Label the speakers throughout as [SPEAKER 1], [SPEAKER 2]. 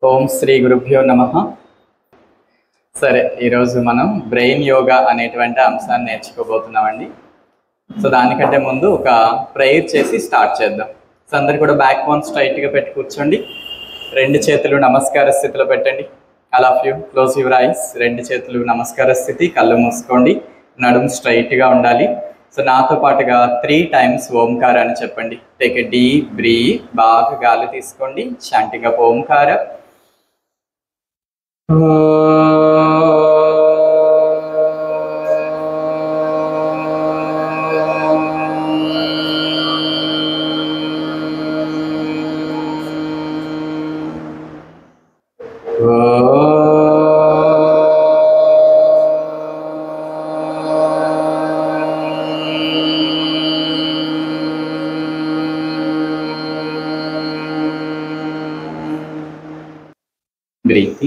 [SPEAKER 1] ఓం శ్రీ గురుభ్యో నమః. సరే, ఈరోజు మనం బ్రెయిన్ యోగా అనేటువంటి అంశాన్ని నేర్చుకోబోతున్నామండి. సో దానికంటే ముందు ఒక ప్రేయర్ చేసి స్టార్ట్ చేద్దాం. సో అందరు కూడా బ్యాక్ బోన్ స్ట్రైట్గా పెట్టి కూర్చోండి. రెండు చేతులు నమస్కార స్థితిలో పెట్టండి. All of you close your ice. రెండు చేతులు నమస్కార స్థితి, కళ్ళు మూసుకోండి. నడుము స్ట్రైట్గా ఉండాలి. సో నాతో పాటుగా 3 times ఓంకారాన్ని చెప్పండి. Take a deep breath. బాగా గాలి తీసుకోండి. శాంతిగా ఓంకార. బ్రీత్.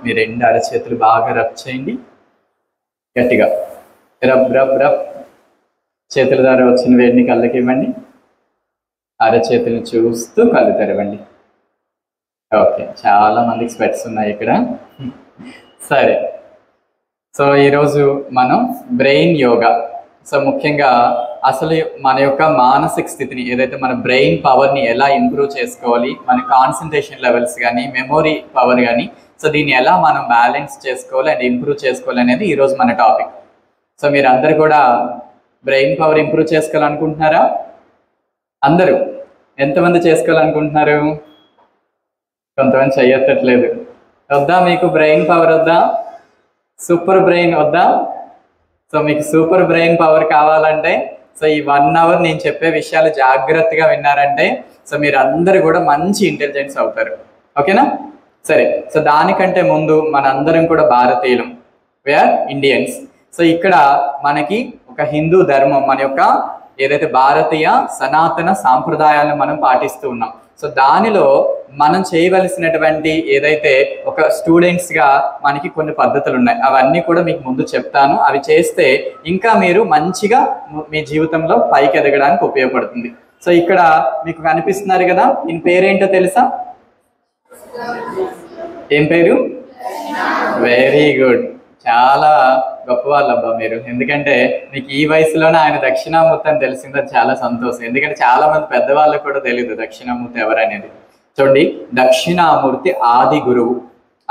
[SPEAKER 1] మీ రెండు అరచేతులు బాగా రబ్ చేయండి గట్టిగా. Rub rub rub. చేతుల ద్వారా వచ్చిన వేడిని కళ్ళకి ఇవ్వండి. అరచేతులను చూస్తూ కళ్ళు తెరవండి. ఓకే, చాలా మందికి స్వెట్స్ ఉన్నాయి ఇక్కడ. సరే, సో ఈరోజు మనం బ్రెయిన్ యోగా. సో ముఖ్యంగా అసలు మన యొక్క మానసిక స్థితిని, ఏదైతే మన బ్రెయిన్ పవర్ని ఎలా ఇంప్రూవ్ చేసుకోవాలి, మన కాన్సన్ట్రేషన్ లెవెల్స్ కానీ మెమొరీ పవర్ కానీ, సో దీన్ని ఎలా మనం బ్యాలెన్స్ చేసుకోవాలి అండ్ ఇంప్రూవ్ చేసుకోవాలి అనేది ఈరోజు మన టాపిక్. సో మీరు అందరు కూడా బ్రెయిన్ పవర్ ఇంప్రూవ్ చేసుకోవాలనుకుంటున్నారా? అందరూ ఎంతమంది చేసుకోవాలనుకుంటున్నారు? కొంతమంది చెయ్యట్లేదు. వద్దా మీకు బ్రెయిన్ పవర్? వద్దా? సూపర్ బ్రెయిన్ వద్దా? సో మీకు సూపర్ బ్రెయిన్ పవర్ కావాలంటే సో ఈ 1 hour నేను చెప్పే విషయాలు జాగ్రత్తగా విన్నారంటే సో మీరు అందరూ కూడా మంచి ఇంటెలిజెన్స్ అవుతారు. ఓకేనా? సరే, సో దానికంటే ముందు మనందరం కూడా భారతీయులం, వీఆర్ ఇండియన్స్. సో ఇక్కడ మనకి ఒక హిందూ ధర్మం, మన యొక్క ఏదైతే భారతీయ సనాతన సాంప్రదాయాలను మనం పాటిస్తూ ఉన్నాం. సో దానిలో మనం చేయవలసినటువంటి ఏదైతే ఒక స్టూడెంట్స్గా మనకి కొన్ని పద్ధతులు ఉన్నాయి, అవన్నీ కూడా మీకు ముందు చెప్తాను. అవి చేస్తే ఇంకా మీరు మంచిగా మీ జీవితంలో పైకి ఎదగడానికి ఉపయోగపడుతుంది. సో ఇక్కడ మీకు కనిపిస్తున్నారు కదా, ఈయన పేరేంటో తెలుసా? ఏం పేరు? వెరీ గుడ్, చాలా గొప్ప వాళ్ళబ్బా మీరు. ఎందుకంటే మీకు ఈ వయసులోనే ఆయన దక్షిణామూర్తి అని తెలిసింది, అది చాలా సంతోషం. ఎందుకంటే చాలా మంది పెద్దవాళ్ళకు కూడా తెలియదు దక్షిణామూర్తి ఎవరనేది. చూడండి, దక్షిణామూర్తి ఆది గురువు.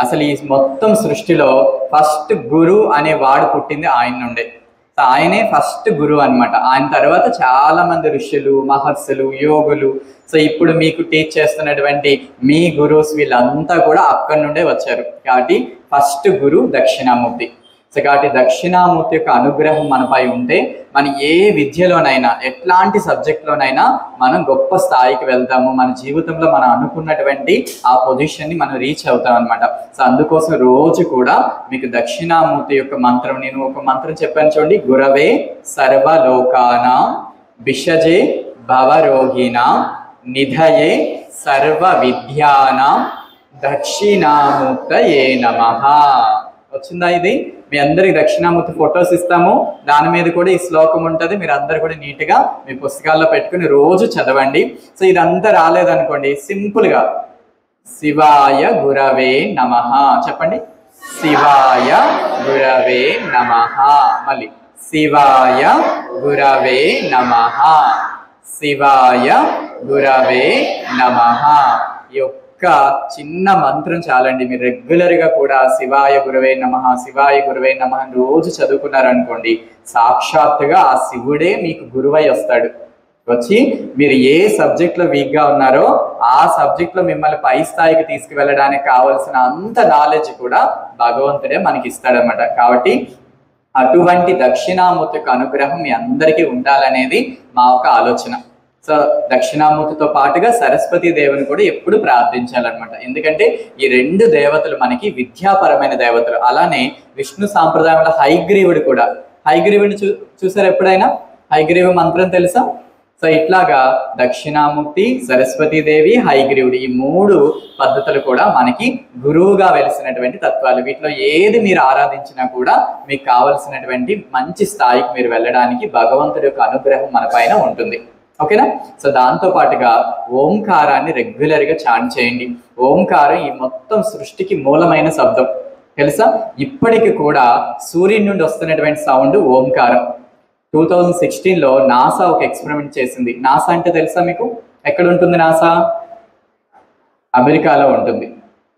[SPEAKER 1] అసలు ఈ మొత్తం సృష్టిలో ఫస్ట్ గురు అనే వాడు పుట్టింది ఆయన నుండే. సో ఆయనే ఫస్ట్ గురువు అనమాట. ఆయన తర్వాత చాలా మంది ఋషులు, మహర్షులు, యోగులు, సో ఇప్పుడు మీకు టీచ్ చేస్తున్నటువంటి మీ గురువుస్ వీళ్ళంతా కూడా అక్కడి నుండే వచ్చారు. కాబట్టి ఫస్ట్ గురు దక్షిణామూర్తి. సో కాబట్టి దక్షిణామూర్తి యొక్క అనుగ్రహం మనపై ఉంటే మన ఏ విద్యలోనైనా, ఎట్లాంటి సబ్జెక్ట్లోనైనా మనం గొప్ప స్థాయికి వెళ్తాము. మన జీవితంలో మనం అనుకున్నటువంటి ఆ పొజిషన్ని మనం రీచ్ అవుతాం అనమాట. సో అందుకోసం రోజు కూడా మీకు దక్షిణామూర్తి యొక్క మంత్రం, నేను ఒక మంత్రం చెప్పాను చూడండి. గురవే సర్వలోకానాం భిషజే భవరోగిణాం నిధయే సర్వ విద్యానాం దక్షిణామూర్తయే నమః. వచ్చిందా? ఇది మీ అందరికి దక్షిణామూర్తి ఫొటోస్ ఇస్తాము, దాని మీద కూడా ఈ శ్లోకం ఉంటుంది. మీరు అందరు కూడా నీట్గా మీ పుస్తకాల్లో పెట్టుకుని రోజు చదవండి. సో ఇదంతా రాలేదనుకోండి, సింపుల్గా శివాయ గురవే నమః చెప్పండి. శివాయ గురవే నమః. మళ్ళీ శివాయ గురవే నమః. శివాయ గురవే నమః. ఈ ఒక్క చిన్న మంత్రం చాలండి. మీరు రెగ్యులర్గా కూడా శివాయ గురవే నమః, శివాయ గురవే నమః రోజు చదువుకున్నారనుకోండి, సాక్షాత్తుగా ఆ శివుడే మీకు గురువై వస్తాడు. వచ్చి మీరు ఏ సబ్జెక్ట్లో వీక్గా ఉన్నారో ఆ సబ్జెక్ట్లో మిమ్మల్ని పై స్థాయికి తీసుకువెళ్ళడానికి కావలసిన అంత నాలెడ్జ్ కూడా భగవంతుడే మనకి ఇస్తాడనమాట. కాబట్టి అటువంటి దక్షిణామూర్తి యొక్క అనుగ్రహం మీ అందరికీ ఉండాలనేది మా ఒక ఆలోచన. సో దక్షిణామూర్తితో పాటుగా సరస్వతీ దేవిని కూడా ఎప్పుడు ప్రార్థించాలన్నమాట. ఎందుకంటే ఈ 2 దేవతలు మనకి విద్యాపరమైన దేవతలు. అలానే విష్ణు సాంప్రదాయంలో హైగ్రీవుడు కూడా. హైగ్రీవుడిని చూసారు ఎప్పుడైనా? హైగ్రీవ మంత్రం తెలుసా? సో ఇట్లాగా దక్షిణామూర్తి, సరస్వతీదేవి, హయగ్రీవుడు ఈ 3 పద్ధతులు కూడా మనకి గురువుగా వెలిసినటువంటి తత్వాలు. వీటిలో ఏది మీరు ఆరాధించినా కూడా మీకు కావలసినటువంటి మంచి స్థాయికి మీరు వెళ్ళడానికి భగవంతుడి యొక్క అనుగ్రహం మన పైన ఉంటుంది. ఓకేనా? సో దాంతో పాటుగా ఓంకారాన్ని రెగ్యులర్గా చాంట్ చేయండి. ఓంకారం ఈ మొత్తం సృష్టికి మూలమైన శబ్దం తెలుసా? ఇప్పటికి కూడా సూర్యుడి నుండి వస్తున్నటువంటి సౌండ్ ఓంకారం. 2016లో నాసా ఒక ఎక్స్పెరిమెంట్ చేసింది. నాసా అంటే తెలుసా మీకు? ఎక్కడ ఉంటుంది నాసా? అమెరికాలో ఉంటుంది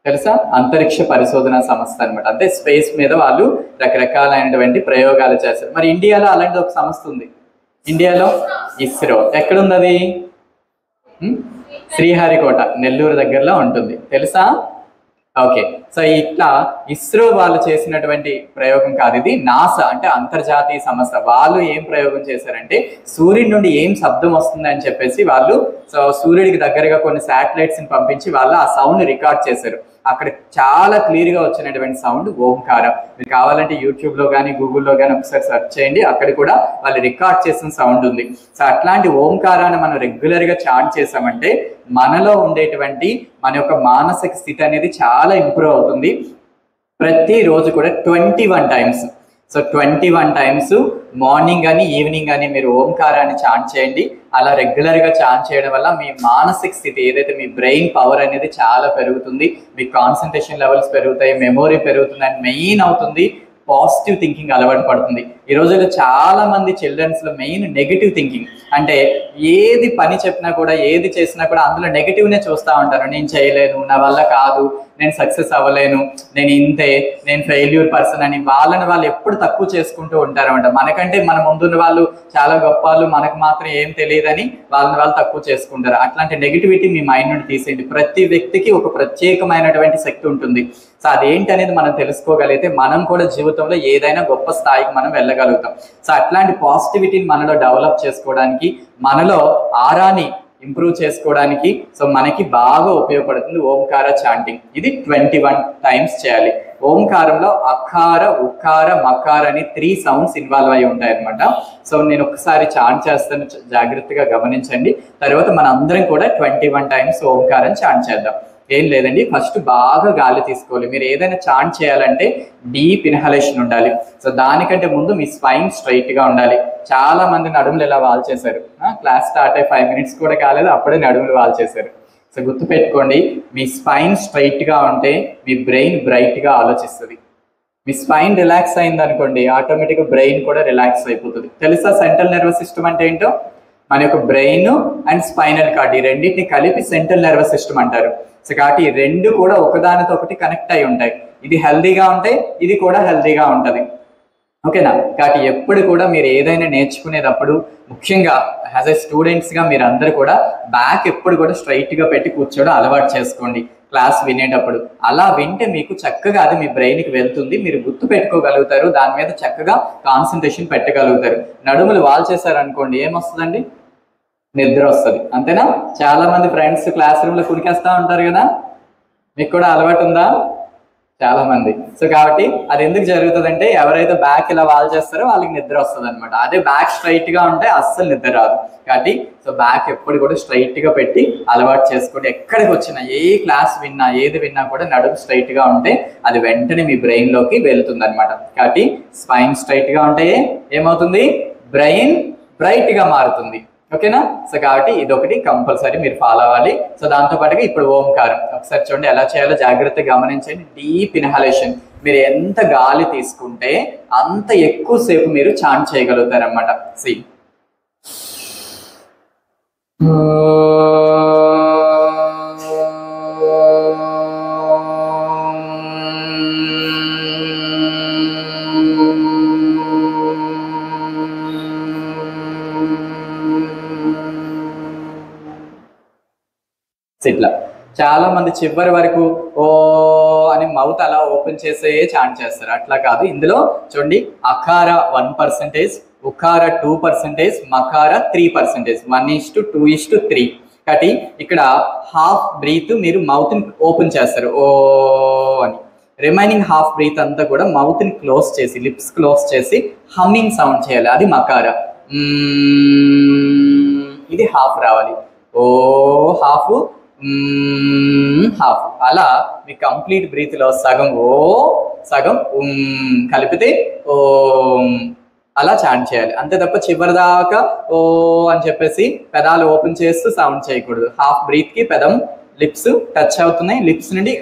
[SPEAKER 1] తెలుసా? అంతరిక్ష పరిశోధన సంస్థ అనమాట. అంటే స్పేస్ మీద వాళ్ళు రకరకాలైనటువంటి ప్రయోగాలు చేస్తారు. మరి ఇండియాలో అలాంటి ఒక సంస్థ ఉంది. ఇండియాలో ఇస్రో. ఎక్కడుంది అది? శ్రీహరికోట, నెల్లూరు దగ్గరలో ఉంటుంది తెలుసా? ఓకే. సో ఇట్లా ఇస్రో వాళ్ళు చేసినటువంటి ప్రయోగం కాదు ఇది. నాసా అంటే అంతర్జాతీయ సంస్థ. వాళ్ళు ఏం ప్రయోగం చేశారంటే సూర్యుడి నుండి ఏం శబ్దం వస్తుంది అని చెప్పేసి వాళ్ళు సూర్యుడికి దగ్గరగా కొన్ని శాటిలైట్స్ని పంపించి వాళ్ళు ఆ సౌండ్ రికార్డ్ చేశారు. అక్కడ చాలా క్లియర్గా వచ్చినటువంటి సౌండ్ ఓంకారం. మీరు కావాలంటే యూట్యూబ్లో కానీ గూగుల్లో కానీ ఒకసారి సెర్చ్ చేయండి, అక్కడ కూడా వాళ్ళు రికార్డ్ చేసిన సౌండ్ ఉంది. సో అట్లాంటి ఓంకారాన్ని మనం రెగ్యులర్గా చాంట్ చేసామంటే మనలో ఉండేటువంటి మన యొక్క మానసిక స్థితి అనేది చాలా ఇంప్రూవ్ అవుతుంది. ప్రతిరోజు కూడా 21 టైమ్స్. సో 21 టైమ్స్ మార్నింగ్ కానీ ఈవినింగ్ కానీ మీరు ఓంకారాన్ని చాంట్ చేయండి. అలా రెగ్యులర్గా చాంట్ చేయడం వల్ల మీ మానసిక స్థితి ఏదైతే మీ బ్రెయిన్ పవర్ అనేది చాలా పెరుగుతుంది. మీ కాన్సన్ట్రేషన్ లెవెల్స్ పెరుగుతాయి, మెమొరీ పెరుగుతుంది, అండ్ మెయిన్ అవుతుంది పాజిటివ్ థింకింగ్ అలవాటు పడుతుంది. ఈ రోజుల్లో చాలా మంది చిల్డ్రన్స్లో మెయిన్ నెగిటివ్ థింకింగ్. అంటే ఏది పని చెప్పినా కూడా ఏది చేసినా కూడా అందులో నెగిటివ్నే చూస్తూ ఉంటారు. నేను చేయలేను, నా వల్ల కాదు, నేను సక్సెస్ అవ్వలేను, నేను ఇంతే, నేను ఫెయిల్యూర్ పర్సన్ అని వాళ్ళని వాళ్ళు ఎప్పుడు తక్కువ చేసుకుంటూ ఉంటారన్నమాట. మనకంటే మన ముందున్న వాళ్ళు చాలా గొప్ప వాళ్ళు, మనకు మాత్రం ఏం తెలియదని వాళ్ళని వాళ్ళు తక్కువ చేసుకుంటారు. అట్లాంటి నెగిటివిటీ మీ మైండ్ నుండి తీసేయండి. ప్రతి వ్యక్తికి ఒక ప్రత్యేకమైనటువంటి శక్తి ఉంటుంది. సో అదేంటి అనేది మనం తెలుసుకోగలిగితే మనం కూడా జీవితంలో ఏదైనా గొప్ప స్థాయికి మనం వెళ్ళగలుగుతాం. సో అట్లాంటి పాజిటివిటీని మనలో డెవలప్ చేసుకోవడానికి, మనలో ఆరాని ఇంప్రూవ్ చేసుకోవడానికి సో మనకి బాగా ఉపయోగపడుతుంది ఓంకార చాంటింగ్. ఇది 21 టైమ్స్ చేయాలి. ఓంకారంలో అకార, ఉకార, మకార అని 3 సౌండ్స్ ఇన్వాల్వ్ అయి ఉంటాయి అనమాట. సో నేను ఒకసారి చాంట్ చేస్తాను, జాగ్రత్తగా గమనించండి. తర్వాత మన అందరం కూడా 21 టైమ్స్ ఓంకారం చాంట్ చేద్దాం. ఏం లేదండి, ఫస్ట్ బాగా గాలి తీసుకోవాలి. మీరు ఏదైనా చాంట్ చేయాలంటే డీప్ ఇన్హలేషన్ ఉండాలి. సో దానికంటే ముందు మీ స్పైన్ స్ట్రైట్గా ఉండాలి. చాలా మంది నడుములు ఇలా వాల్ చేశారు. క్లాస్ స్టార్ట్ అయ్యి 5 మినిట్స్ కూడా కాలేదు, అప్పుడే నడుములు వాల్ చేశారు. సో గుర్తుపెట్టుకోండి, మీ స్పైన్ స్ట్రైట్గా ఉంటే మీ బ్రెయిన్ బ్రైట్గా ఆలోచిస్తుంది. మీ స్పైన్ రిలాక్స్ అయింది అనుకోండి, ఆటోమేటిక్గా బ్రెయిన్ కూడా రిలాక్స్ అయిపోతుంది. తెలుసా సెంట్రల్ నర్వస్ సిస్టమ్ అంటే ఏంటో? మన యొక్క బ్రెయిన్ అండ్ స్పైనల్ కార్డ్ ఈ రెండింటిని కలిపి సెంట్రల్ నర్వస్ సిస్టమ్ అంటారు. సో కాబట్టి ఈ రెండు కూడా ఒకదానితో ఒకటి కనెక్ట్ అయి ఉంటాయి. ఇది హెల్దీగా ఉంటే ఇది కూడా హెల్దీగా ఉంటుంది. ఓకేనా? కాబట్టి ఎప్పుడు కూడా మీరు ఏదైనా నేర్చుకునేటప్పుడు ముఖ్యంగా యాజ్ ఎ స్టూడెంట్స్గా మీరు అందరూ కూడా బ్యాక్ ఎప్పుడు కూడా స్ట్రైట్గా పెట్టి కూర్చోవడం అలవాటు చేసుకోండి క్లాస్ వినేటప్పుడు. అలా వింటే మీకు చక్కగా అది మీ బ్రెయిన్కి వెళ్తుంది, మీరు గుర్తు పెట్టుకోగలుగుతారు, దాని మీద చక్కగా కాన్సన్ట్రేషన్ పెట్టగలుగుతారు. నడుములు వాల్ చేశారు అనుకోండి, ఏమొస్తుందండి? నిద్ర వస్తుంది. అంతేనా? చాలా మంది ఫ్రెండ్స్ క్లాస్ రూమ్లో కునికేస్తూ ఉంటారు కదా, మీకు కూడా అలవాటు ఉందా? చాలా మంది. సో కాబట్టి అది ఎందుకు జరుగుతుందంటే ఎవరైతే బ్యాక్ ఇలా వాల్ చేస్తారో వాళ్ళకి నిద్ర వస్తుంది అనమాట. అదే బ్యాక్ స్ట్రైట్గా ఉంటే అస్సలు నిద్ర రాదు. కాబట్టి సో బ్యాక్ ఎప్పుడు కూడా స్ట్రైట్గా పెట్టి అలవాటు చేసుకోండి. ఎక్కడికి వచ్చినా ఏ క్లాస్ విన్నా ఏది విన్నా కూడా నడుము స్ట్రైట్గా ఉంటే అది వెంటనే మీ బ్రెయిన్లోకి వెళ్తుంది అనమాట. కాబట్టి స్పైన్ స్ట్రైట్గా ఉంటే ఏమవుతుంది? బ్రెయిన్ బ్రైట్గా మారుతుంది. ఓకేనా? సో కాబట్టి ఇదొకటి కంపల్సరీ మీరు ఫాలో అవ్వాలి. సో దాంతోపాటుగా ఇప్పుడు ఓంకారం ఒకసారి చూడండి ఎలా చేయాలో జాగ్రత్తగా గమనించండి. Deep inhalation. మీరు ఎంత గాలి తీసుకుంటే అంత ఎక్కువసేపు మీరు చాంట్ చేయగలుగుతారన్నమాట. సి ఇట్లా చాలా మంది చివరి వరకు ఓ అని మౌత్ అలా ఓపెన్ చేసే చాంట్ చేస్తారు. అట్లా కాదు. ఇందులో చూడండి, అకార 1%, ఉకార 2%, మకార 3%, 1:2:3. కాబట్టి ఇక్కడ హాఫ్ బ్రీత్ మీరు మౌత్ని ఓపెన్ చేస్తారు ఓ అని. రిమైనింగ్ హాఫ్ బ్రీత్ అంతా కూడా మౌత్ని క్లోజ్ చేసి, లిప్స్ క్లోజ్ చేసి హమ్మింగ్ సౌండ్ చేయాలి. అది మకార. ఇది హాఫ్ రావాలి. ఓ హాఫ్, హాఫ్. అలా మీ కంప్లీట్ బ్రీత్లో సగం ఓ సగం కలిపితే ఓం అలా చాంట్ చేయాలి. అంతే తప్ప చివరిదాకా ఓ అని చెప్పేసి పెదాలు ఓపెన్ చేస్తూ సౌండ్ చేయకూడదు. హాఫ్ బ్రీత్కి పెదం లిప్స్ టచ్ అవుతున్నాయి, లిప్స్ నుండి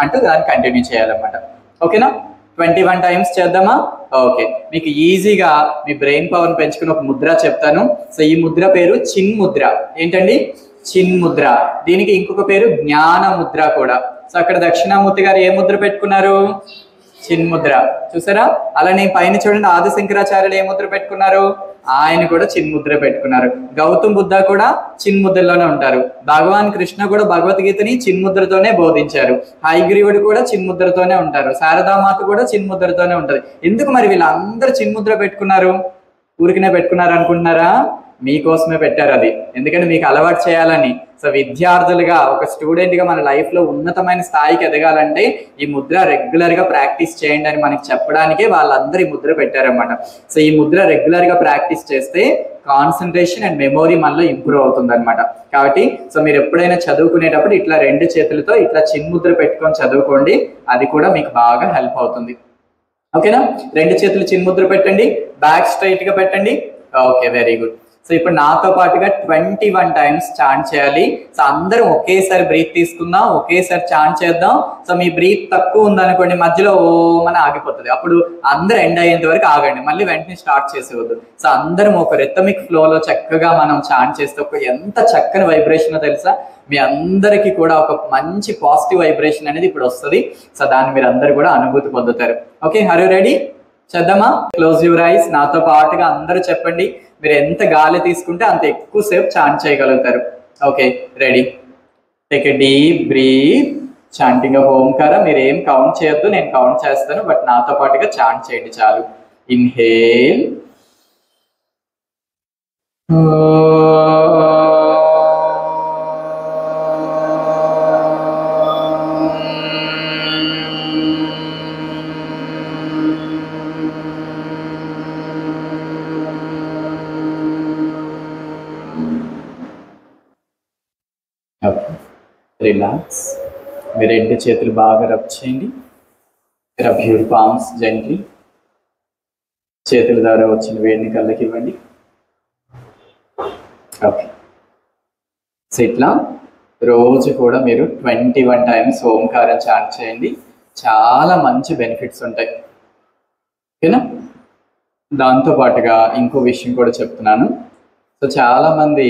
[SPEAKER 1] అంటూ దాన్ని కంటిన్యూ చేయాలన్నమాట. ఓకేనా? 21 టైమ్స్ చేద్దామా? ఓకే. మీకు ఈజీగా మీ బ్రెయిన్ పవర్ని పెంచుకుని ఒక ముద్ర చెప్తాను. సో ఈ ముద్ర పేరు చిన్ ముద్ర. ఏంటండి? చిన్ ముద్ర. దీనికి ఇంకొక పేరు జ్ఞాన ముద్ర కూడా. సో అక్కడ దక్షిణామూర్తి గారు ఏ ముద్ర పెట్టుకున్నారు? చిన్ ముద్ర. చూసారా? అలానే పైన చూడండి, ఆది శంకరాచార్యులు ఏ ముద్ర పెట్టుకున్నారు? ఆయన కూడా చిన్ ముద్ర పెట్టుకున్నారు. గౌతమ్ బుద్ధ కూడా చిన్ ముద్రలోనే ఉంటారు. భగవాన్ కృష్ణ కూడా భగవద్గీతని చిన్ ముద్రతోనే బోధించారు. హయగ్రీవుడు కూడా చిన్ ముద్రతోనే ఉంటారు. శారదామాత కూడా చిన్ ముద్రతోనే ఉంటది. ఎందుకు మరి వీళ్ళందరూ చిన్ ముద్ర పెట్టుకున్నారు? ఊరికనే పెట్టుకున్నారు అనుకుంటున్నారా? మీకోసమే పెట్టారు అది. ఎందుకంటే మీకు అలవాటు చేయాలని. సో విద్యార్థులుగా, ఒక స్టూడెంట్గా మన లైఫ్లో ఉన్నతమైన స్థాయికి ఎదగాలంటే ఈ ముద్ర రెగ్యులర్గా ప్రాక్టీస్ చేయండి అని మనకి చెప్పడానికే వాళ్ళందరూ ఈ ముద్ర పెట్టారన్నమాట. సో ఈ ముద్ర రెగ్యులర్గా ప్రాక్టీస్ చేస్తే కాన్సన్ట్రేషన్ అండ్ మెమొరీ మనలో ఇంప్రూవ్ అవుతుంది అనమాట. కాబట్టి సో మీరు ఎప్పుడైనా చదువుకునేటప్పుడు ఇట్లా 2 చేతులతో ఇట్లా చిన్ ముద్ర పెట్టుకొని చదువుకోండి. అది కూడా మీకు బాగా హెల్ప్ అవుతుంది. ఓకేనా? 2 చేతులు చిన్ ముద్ర పెట్టండి, బ్యాక్ స్ట్రైట్గా పెట్టండి. Okay, very good. సో ఇప్పుడు నాతో పాటుగా 21 టైమ్స్ చాంట్ చేయాలి. సో అందరం ఒకేసారి బ్రీత్ తీసుకుందాం, ఒకేసారి చాంట్ చేద్దాం. సో మీ బ్రీత్ తక్కువ ఉందనుకోండి, మధ్యలో ఓమని ఆగిపోతుంది. అప్పుడు అందరూ ఎండ్ అయ్యేంత వరకు ఆగండి, మళ్ళీ వెంటనే స్టార్ట్ చేసేవద్దు. సో అందరం ఒక రిథమిక్ ఫ్లోలో చక్కగా మనం చాంట్ చేస్తే ఒక ఎంత చక్కని వైబ్రేషన్ తెలుసా? మీ అందరికీ కూడా ఒక మంచి పాజిటివ్ వైబ్రేషన్ అనేది ఇప్పుడు వస్తుంది. సో దాన్ని మీరు అందరు కూడా అనుభూతి పొందుతారు. Okay, are you ready? చేద్దామా? Close your eyes. నాతో పాటుగా అందరూ చెప్పండి. మీరు ఎంత గాలి తీసుకుంటే అంత ఎక్కువసేపు చాంట్ చేయగలుగుతారు. Okay, ready? Take a deep breath, chanting of ఓంకార. మీరు ఏం కౌంట్ చేయొద్దు, నేను కౌంట్ చేస్తాను, బట్ నాతో పాటుగా చాంట్ చేయండి చాలు. Inhale, relax. మీ 2 చేతులు బాగా రబ్ చేయండి. Rub your palms gently. చేతుల ద్వారా వచ్చిన వేడిని కళ్ళకి ఇవ్వండి. ఓకే. సో ఇట్లా రోజు కూడా మీరు 21 టైమ్స్ ఓంకారం చాంట్ చేయండి. చాలా మంచి బెనిఫిట్స్ ఉంటాయి. ఓకేనా? దాంతోపాటుగా ఇంకో విషయం కూడా చెప్తున్నాను. సో చాలామంది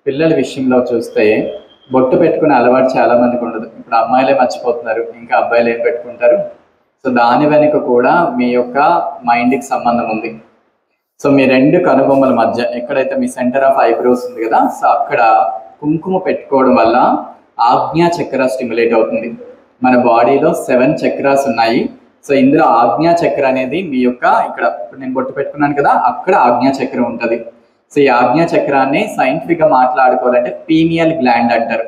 [SPEAKER 1] పిల్లల విషయంలో చూస్తే బొట్టు పెట్టుకునే అలవాటు చాలా మందికి ఉండదు. ఇప్పుడు అమ్మాయిలే మర్చిపోతున్నారు, ఇంకా అబ్బాయిలు ఏం పెట్టుకుంటారు? సో దాని వెనుక కూడా మీ యొక్క మైండ్కి సంబంధం ఉంది. సో మీ 2 కనుబొమ్మల మధ్య ఎక్కడైతే మీ సెంటర్ ఆఫ్ ఐబ్రోస్ ఉంది కదా, సో అక్కడ కుంకుమ పెట్టుకోవడం వల్ల ఆజ్ఞా చక్ర స్టిమ్యులేట్ అవుతుంది. మన బాడీలో 7 చక్రాస్ ఉన్నాయి. సో ఇందులో ఆజ్ఞా చక్ర అనేది మీ యొక్క, ఇక్కడ ఇప్పుడు నేను బొట్టు పెట్టుకున్నాను కదా, అక్కడ ఆజ్ఞా చక్రం ఉంటుంది. సో ఈ ఆజ్ఞా చక్రాన్ని సైంటిఫిక్గా మాట్లాడుకోవాలంటే పీనియల్ గ్లాండ్ అంటారు.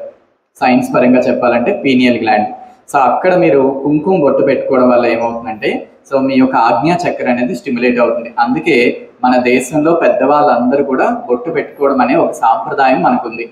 [SPEAKER 1] సైన్స్ పరంగా చెప్పాలంటే పీనియల్ గ్లాండ్. సో అక్కడ మీరు కుంకుమ బొట్టు పెట్టుకోవడం వల్ల ఏమవుతుందంటే, సో మీ యొక్క ఆజ్ఞా చక్ర అనేది స్టిమ్యులేట్ అవుతుంది. అందుకే మన దేశంలో పెద్దవాళ్ళందరూ కూడా బొట్టు పెట్టుకోవడం అనే ఒక సాంప్రదాయం మనకుంది.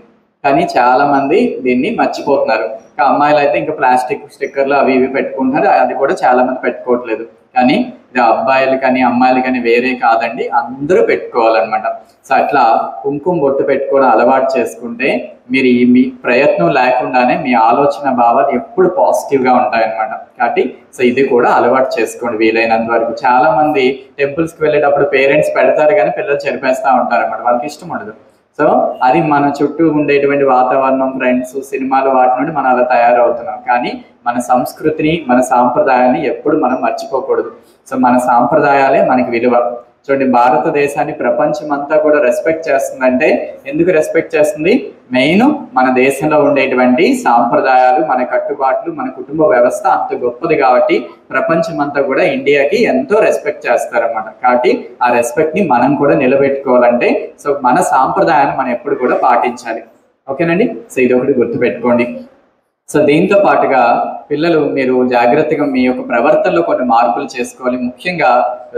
[SPEAKER 1] కానీ చాలా మంది దీన్ని మర్చిపోతున్నారు. అమ్మాయిలు అయితే ఇంకా ప్లాస్టిక్ స్టిక్కర్లు అవి ఇవి పెట్టుకుంటున్నారు, అది కూడా చాలా మంది పెట్టుకోవట్లేదు. కానీ ఇది అబ్బాయిలు కానీ అమ్మాయిలు కానీ వేరే కాదండి, అందరూ పెట్టుకోవాలన్నమాట. సో అట్లా కుంకుమ బొట్టు పెట్టుకోవడం అలవాటు చేసుకుంటే మీరు మీ ప్రయత్నం లేకుండానే మీ ఆలోచన భావాలు ఎప్పుడు పాజిటివ్గా ఉంటాయన్నమాట. కాబట్టి సో ఇది కూడా అలవాటు చేసుకోండి వీలైనంత వరకు. చాలా మంది టెంపుల్స్కి వెళ్ళేటప్పుడు పేరెంట్స్ పెడతారు కానీ పిల్లలు చెరిపేస్తూ ఉంటారు అన్నమాట, వాళ్ళకి ఇష్టం ఉండదు. సో అది మన చుట్టూ ఉండేటువంటి వాతావరణం, ఫ్రెండ్స్, సినిమాలు, వాటి నుండి మనం అలా తయారవుతున్నాం. కానీ మన సంస్కృతిని, మన సాంప్రదాయాన్ని ఎప్పుడు మనం మర్చిపోకూడదు. సో మన సాంప్రదాయాలే మనకి విలువ. చూడండి, భారతదేశాన్ని ప్రపంచం అంతా కూడా రెస్పెక్ట్ చేస్తుందంటే ఎందుకు రెస్పెక్ట్ చేస్తుంది? మెయిన్ మన దేశంలో ఉండేటువంటి సాంప్రదాయాలు, మన కట్టుబాట్లు, మన కుటుంబ వ్యవస్థ అంత గొప్పది కాబట్టి ప్రపంచం అంతా కూడా ఇండియాకి ఎంతో రెస్పెక్ట్ చేస్తారన్నమాట. కాబట్టి ఆ రెస్పెక్ట్ని మనం కూడా నిలబెట్టుకోవాలంటే సో మన సాంప్రదాయాన్ని మనం ఎప్పుడు కూడా పాటించాలి. ఓకేనండి? సో ఇది ఒకటి గుర్తుపెట్టుకోండి. సో దీంతో పాటుగా పిల్లలు మీరు జాగ్రత్తగా మీ యొక్క ప్రవర్తనలో కొన్ని మార్పులు చేసుకోవాలి. ముఖ్యంగా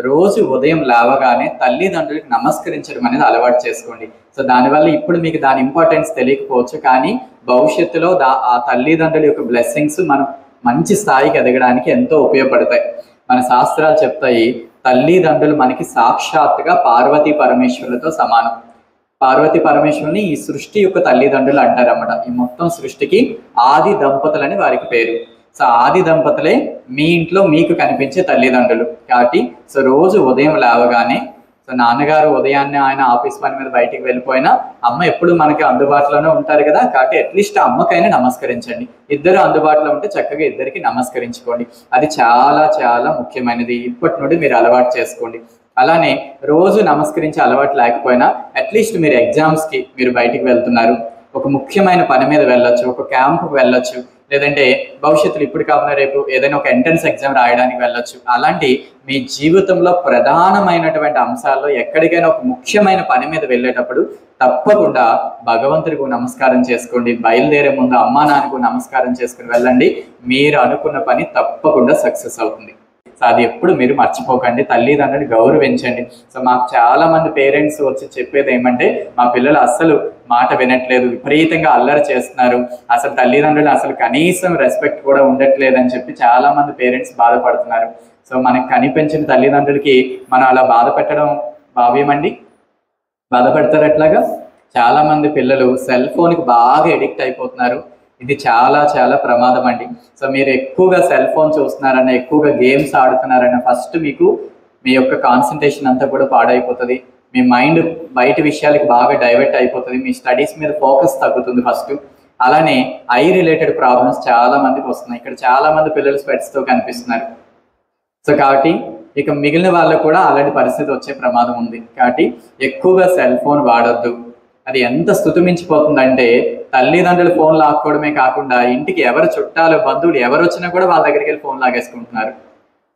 [SPEAKER 1] రోజు ఉదయం లేవగానే తల్లిదండ్రులకు నమస్కరించడం అనేది అలవాటు చేసుకోండి. సో దానివల్ల ఇప్పుడు మీకు దాని ఇంపార్టెన్స్ తెలియకపోవచ్చు, కానీ భవిష్యత్తులో ఆ తల్లిదండ్రుల యొక్క బ్లెస్సింగ్స్ మనం మంచి స్థాయికి ఎదగడానికి ఎంతో ఉపయోగపడతాయి. మన శాస్త్రాలు చెప్తాయి, తల్లిదండ్రులు మనకి సాక్షాత్తుగా పార్వతీ పరమేశ్వరులతో సమానం. పార్వతీ పరమేశ్వరుని ఈ సృష్టి యొక్క తల్లిదండ్రులు అంటారన్నమాట. ఈ మొత్తం సృష్టికి ఆది దంపతులని వారికి పేరు. సో ఆది దంపతులే మీ ఇంట్లో మీకు కనిపించే తల్లిదండ్రులు. కాబట్టి సో రోజు ఉదయం లేవగానే, సో నాన్నగారు ఉదయాన్నే ఆయన ఆఫీస్ పని మీద బయటికి వెళ్ళిపోయినా అమ్మ ఎప్పుడు మనకి అందుబాటులోనే ఉంటారు కదా, కాబట్టి అట్లీస్ట్ అమ్మకైనా నమస్కరించండి. ఇద్దరు అందుబాటులో ఉంటే చక్కగా ఇద్దరికి నమస్కరించుకోండి. అది చాలా చాలా ముఖ్యమైనది. ఇప్పటి నుండి మీరు అలవాటు చేసుకోండి. అలానే రోజు నమస్కరించే అలవాటు లేకపోయినా అట్లీస్ట్ మీరు ఎగ్జామ్స్కి మీరు బయటికి వెళ్తున్నారు, ఒక ముఖ్యమైన పని మీద వెళ్ళొచ్చు, ఒక క్యాంపుకి వెళ్ళొచ్చు, లేదంటే భవిష్యత్తులో ఇప్పుడు కాకుండా రేపు ఏదైనా ఒక ఎంట్రన్స్ ఎగ్జామ్ రాయడానికి వెళ్ళొచ్చు. అలాంటి మీ జీవితంలో ప్రధానమైనటువంటి అంశాల్లో ఎక్కడికైనా ఒక ముఖ్యమైన పని మీద వెళ్ళేటప్పుడు తప్పకుండా భగవంతుడికి నమస్కారం చేసుకోండి. బయలుదేరే ముందు అమ్మా నాన్నకు నమస్కారం చేసుకుని వెళ్ళండి. మీరు అనుకున్న పని తప్పకుండా సక్సెస్ అవుతుంది. సో అది ఎప్పుడు మీరు మర్చిపోకండి. తల్లిదండ్రులు గౌరవించండి. సో మాకు చాలా మంది పేరెంట్స్ వచ్చి చెప్పేది ఏమంటే, మా పిల్లలు అస్సలు మాట వినట్లేదు, విపరీతంగా అల్లరి చేస్తున్నారు, అసలు తల్లిదండ్రులు అసలు కనీసం రెస్పెక్ట్ కూడా ఉండట్లేదు అని చెప్పి చాలా మంది పేరెంట్స్ బాధపడుతున్నారు. సో మనకి కనిపించిన తల్లిదండ్రులకి మనం అలా బాధ పెట్టడం భావ్యమండి? బాధపడతారు అట్లాగా? చాలా మంది పిల్లలు సెల్ ఫోన్కి బాగా ఎడిక్ట్ అయిపోతున్నారు. ఇది చాలా చాలా ప్రమాదం అండి. సో మీరు ఎక్కువగా సెల్ ఫోన్ చూస్తున్నారన్న, ఎక్కువగా గేమ్స్ ఆడుతున్నారన్న ఫస్ట్ మీకు మీ యొక్క కాన్సన్ట్రేషన్ అంతా కూడా పాడైపోతుంది. మీ మైండ్ బయట విషయాలకి బాగా డైవర్ట్ అయిపోతుంది. మీ స్టడీస్ మీద ఫోకస్ తగ్గుతుంది ఫస్ట్. అలానే ఐ రిలేటెడ్ ప్రాబ్లమ్స్ చాలా మందికి వస్తున్నాయి. ఇక్కడ చాలా మంది పిల్లలు స్పెట్స్తో కనిపిస్తున్నారు. సో కాబట్టి ఇక మిగిలిన వాళ్ళకు కూడా అలాంటి పరిస్థితి వచ్చే ప్రమాదం ఉంది. కాబట్టి ఎక్కువగా సెల్ ఫోన్ వాడొద్దు. అది ఎంత స్తుతిమించిపోతుందంటే తల్లిదండ్రులు ఫోన్ లాక్కోవడమే కాకుండా ఇంటికి ఎవరు చుట్టాలు బంధువులు ఎవరు వచ్చినా కూడా వాళ్ళ దగ్గరికి వెళ్ళి ఫోన్ లాగేసుకుంటున్నారు.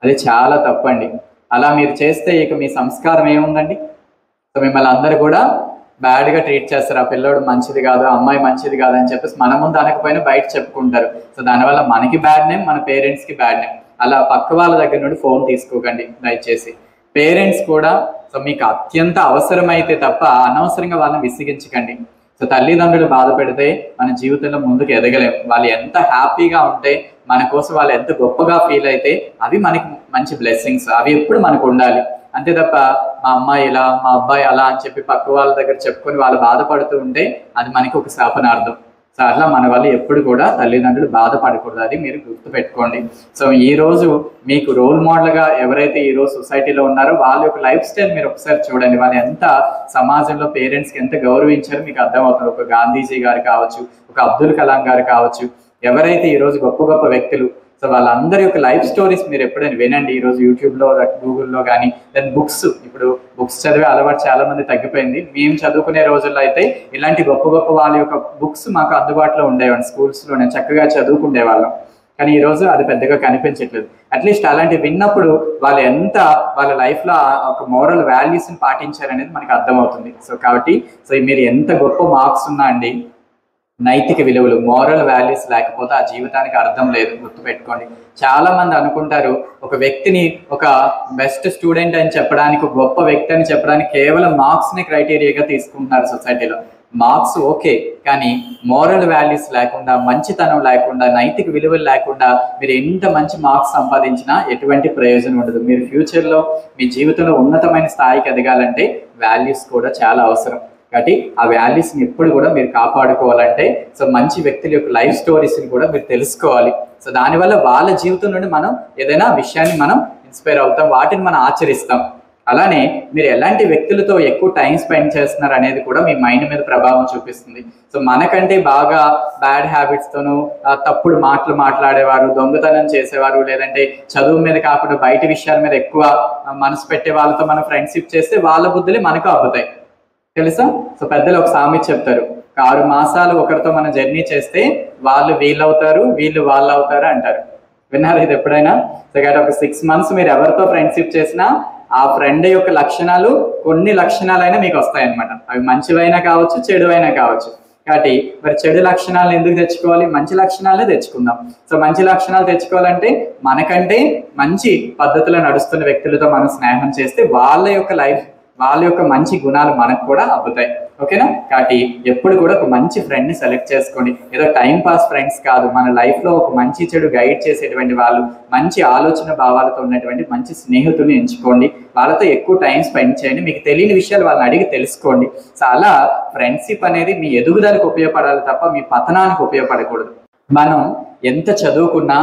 [SPEAKER 1] అది చాలా తప్పండి. అలా మీరు చేస్తే ఇక మీ సంస్కారం ఏముందండి? సో మిమ్మల్ని అందరూ కూడా బ్యాడ్గా ట్రీట్ చేస్తారు. ఆ పిల్లోడు మంచిది కాదు, అమ్మాయి మంచిది కాదు అని చెప్పేసి మన ముందు అనకపోయినా బయట చెప్పుకుంటారు. సో దానివల్ల మనకి బ్యాడ్ నేమ్, మన పేరెంట్స్కి బ్యాడ్ నేమ్. అలా పక్క వాళ్ళ దగ్గర నుండి ఫోన్ తీసుకోకండి దయచేసి. పేరెంట్స్ కూడా సో మీకు అత్యంత అవసరమైతే తప్ప అనవసరంగా వాళ్ళని విసిగించకండి. సో తల్లిదండ్రులు బాధ పెడితే మన జీవితంలో ముందుకు ఎదగలేము. వాళ్ళు ఎంత హ్యాపీగా ఉంటే, మన కోసం వాళ్ళు ఎంత గొప్పగా ఫీల్ అయితే అవి మనకి మంచి బ్లెస్సింగ్స్. అవి ఎప్పుడు మనకు ఉండాలి. అంతే తప్ప మా అమ్మాయి ఇలా, మా అబ్బాయి అలా అని చెప్పి పక్క వాళ్ళ దగ్గర చెప్పుకొని వాళ్ళు బాధపడుతూ ఉంటే అది మనకి ఒక శాపనార్థం. సో అట్లా మన వాళ్ళు ఎప్పుడు కూడా తల్లిదండ్రులు బాధపడకూడదు. అది మీరు గుర్తుపెట్టుకోండి. సో ఈరోజు మీకు రోల్ మోడల్గా ఎవరైతే ఈరోజు సొసైటీలో ఉన్నారో వాళ్ళ యొక్క లైఫ్ స్టైల్ మీరు ఒకసారి చూడండి. వాళ్ళు ఎంత సమాజంలో పేరెంట్స్కి ఎంత గౌరవించారో మీకు అర్థమవుతుంది. ఒక గాంధీజీ గారు కావచ్చు, ఒక అబ్దుల్ కలాం గారు కావచ్చు, ఎవరైతే ఈరోజు గొప్ప గొప్ప వ్యక్తులు, సో వాళ్ళందరి యొక్క లైఫ్ స్టోరీస్ మీరు ఎప్పుడైనా వినండి. ఈరోజు యూట్యూబ్లో, గూగుల్లో కానీ, దెన్ బుక్స్, ఇప్పుడు బుక్స్ చదివే అలవాటు చాలా మంది తగ్గిపోయింది. మేము చదువుకునే రోజుల్లో అయితే ఇలాంటి గొప్ప గొప్ప వాళ్ళ యొక్క బుక్స్ మాకు అందుబాటులో ఉండేవండి. స్కూల్స్లోనే చక్కగా చదువుకునేవాళ్ళం. కానీ ఈరోజు అది పెద్దగా కనిపించట్లేదు. అట్లీస్ట్ అలాంటివి విన్నప్పుడు వాళ్ళు ఎంత వాళ్ళ లైఫ్లో ఒక మోరల్ వాల్యూస్ని పాటించారనేది మనకు అర్థమవుతుంది. సో కాబట్టి మీరు ఎంత గొప్ప మార్క్స్ ఉన్నా అండి, నైతిక విలువలు, మోరల్ వాల్యూస్ లేకపోతే ఆ జీవితానికి అర్థం లేదు. గుర్తుపెట్టుకోండి. చాలా మంది అనుకుంటారు ఒక వ్యక్తిని ఒక బెస్ట్ స్టూడెంట్ అని చెప్పడానికి, గొప్ప వ్యక్తి అని చెప్పడానికి కేవలం మార్క్స్ని క్రైటీరియాగా తీసుకుంటున్నారు సొసైటీలో. మార్క్స్ ఓకే, కానీ మోరల్ వాల్యూస్ లేకుండా, మంచితనం లేకుండా, నైతిక విలువలు లేకుండా మీరు ఎంత మంచి మార్క్స్ సంపాదించినా ఎటువంటి ప్రయోజనం ఉండదు. మీరు ఫ్యూచర్లో మీ జీవితంలో ఉన్నతమైన స్థాయికి ఎదగాలంటే వాల్యూస్ కూడా చాలా అవసరం. కాబట్టి ఆ వాల్యూస్ని ఎప్పుడు కూడా మీరు కాపాడుకోవాలంటే సో మంచి వ్యక్తుల యొక్క లైఫ్ స్టోరీస్ని కూడా మీరు తెలుసుకోవాలి. సో దానివల్ల వాళ్ళ జీవితం నుండి మనం ఏదైనా విషయాన్ని మనం ఇన్స్పైర్ అవుతాం, వాటిని మనం ఆచరిస్తాం. అలానే మీరు ఎలాంటి వ్యక్తులతో ఎక్కువ టైం స్పెండ్ చేస్తున్నారు అనేది కూడా మీ మైండ్ మీద ప్రభావం చూపిస్తుంది. సో మనకంటే బాగా బ్యాడ్ హ్యాబిట్స్తోనూ, తప్పుడు మాటలు మాట్లాడేవారు, దొంగతనం చేసేవారు, లేదంటే చదువు మీద కాకుండా బయట విషయాల మీద ఎక్కువ మనసు పెట్టే వాళ్ళతో మనం ఫ్రెండ్షిప్ చేస్తే వాళ్ళ బుద్ధులే మనకు అబ్బుతాయి. తెలుసా? సో పెద్దలు ఒక సామెత చెప్తారు, 6 మాసాలు ఒకరితో మనం జర్నీ చేస్తే వాళ్ళు వీళ్ళవుతారు, వీళ్ళు వాళ్ళు అవుతారు అంటారు. విన్నారు ఇది ఎప్పుడైనా? సో కాబట్టి ఒక 6 months మీరు ఎవరితో ఫ్రెండ్షిప్ చేసినా ఆ ఫ్రెండ్ యొక్క లక్షణాలు, కొన్ని లక్షణాలైనా మీకు వస్తాయన్నమాట. అవి మంచివైనా కావచ్చు, చెడువైనా కావచ్చు. కాబట్టి మరి చెడు లక్షణాలను ఎందుకు తెచ్చుకోవాలి? మంచి లక్షణాలనే తెచ్చుకుందాం. సో మంచి లక్షణాలు తెచ్చుకోవాలంటే మనకంటే మంచి పద్ధతిలో నడుస్తున్న వ్యక్తులతో మనం స్నేహం చేస్తే వాళ్ళ యొక్క మంచి గుణాలు మనకు కూడా అబ్బుతాయి. ఓకేనా? కాబట్టి ఎప్పుడు కూడా ఒక మంచి ఫ్రెండ్ని సెలెక్ట్ చేసుకోండి. ఏదో టైం పాస్ ఫ్రెండ్స్ కాదు, మన లైఫ్లో ఒక మంచి చెడు గైడ్ చేసేటువంటి వాళ్ళు, మంచి ఆలోచన భావాలతో ఉన్నటువంటి మంచి స్నేహితుని ఎంచుకోండి. వాళ్ళతో ఎక్కువ టైం స్పెండ్ చేయండి. మీకు తెలియని విషయాలు వాళ్ళని అడిగి తెలుసుకోండి. సో అలా ఫ్రెండ్షిప్ అనేది మీ ఎదుగుదలకు ఉపయోగపడాలి తప్ప మీ పతనానికి ఉపయోగపడకూడదు. మనం ఎంత చదువుకున్నా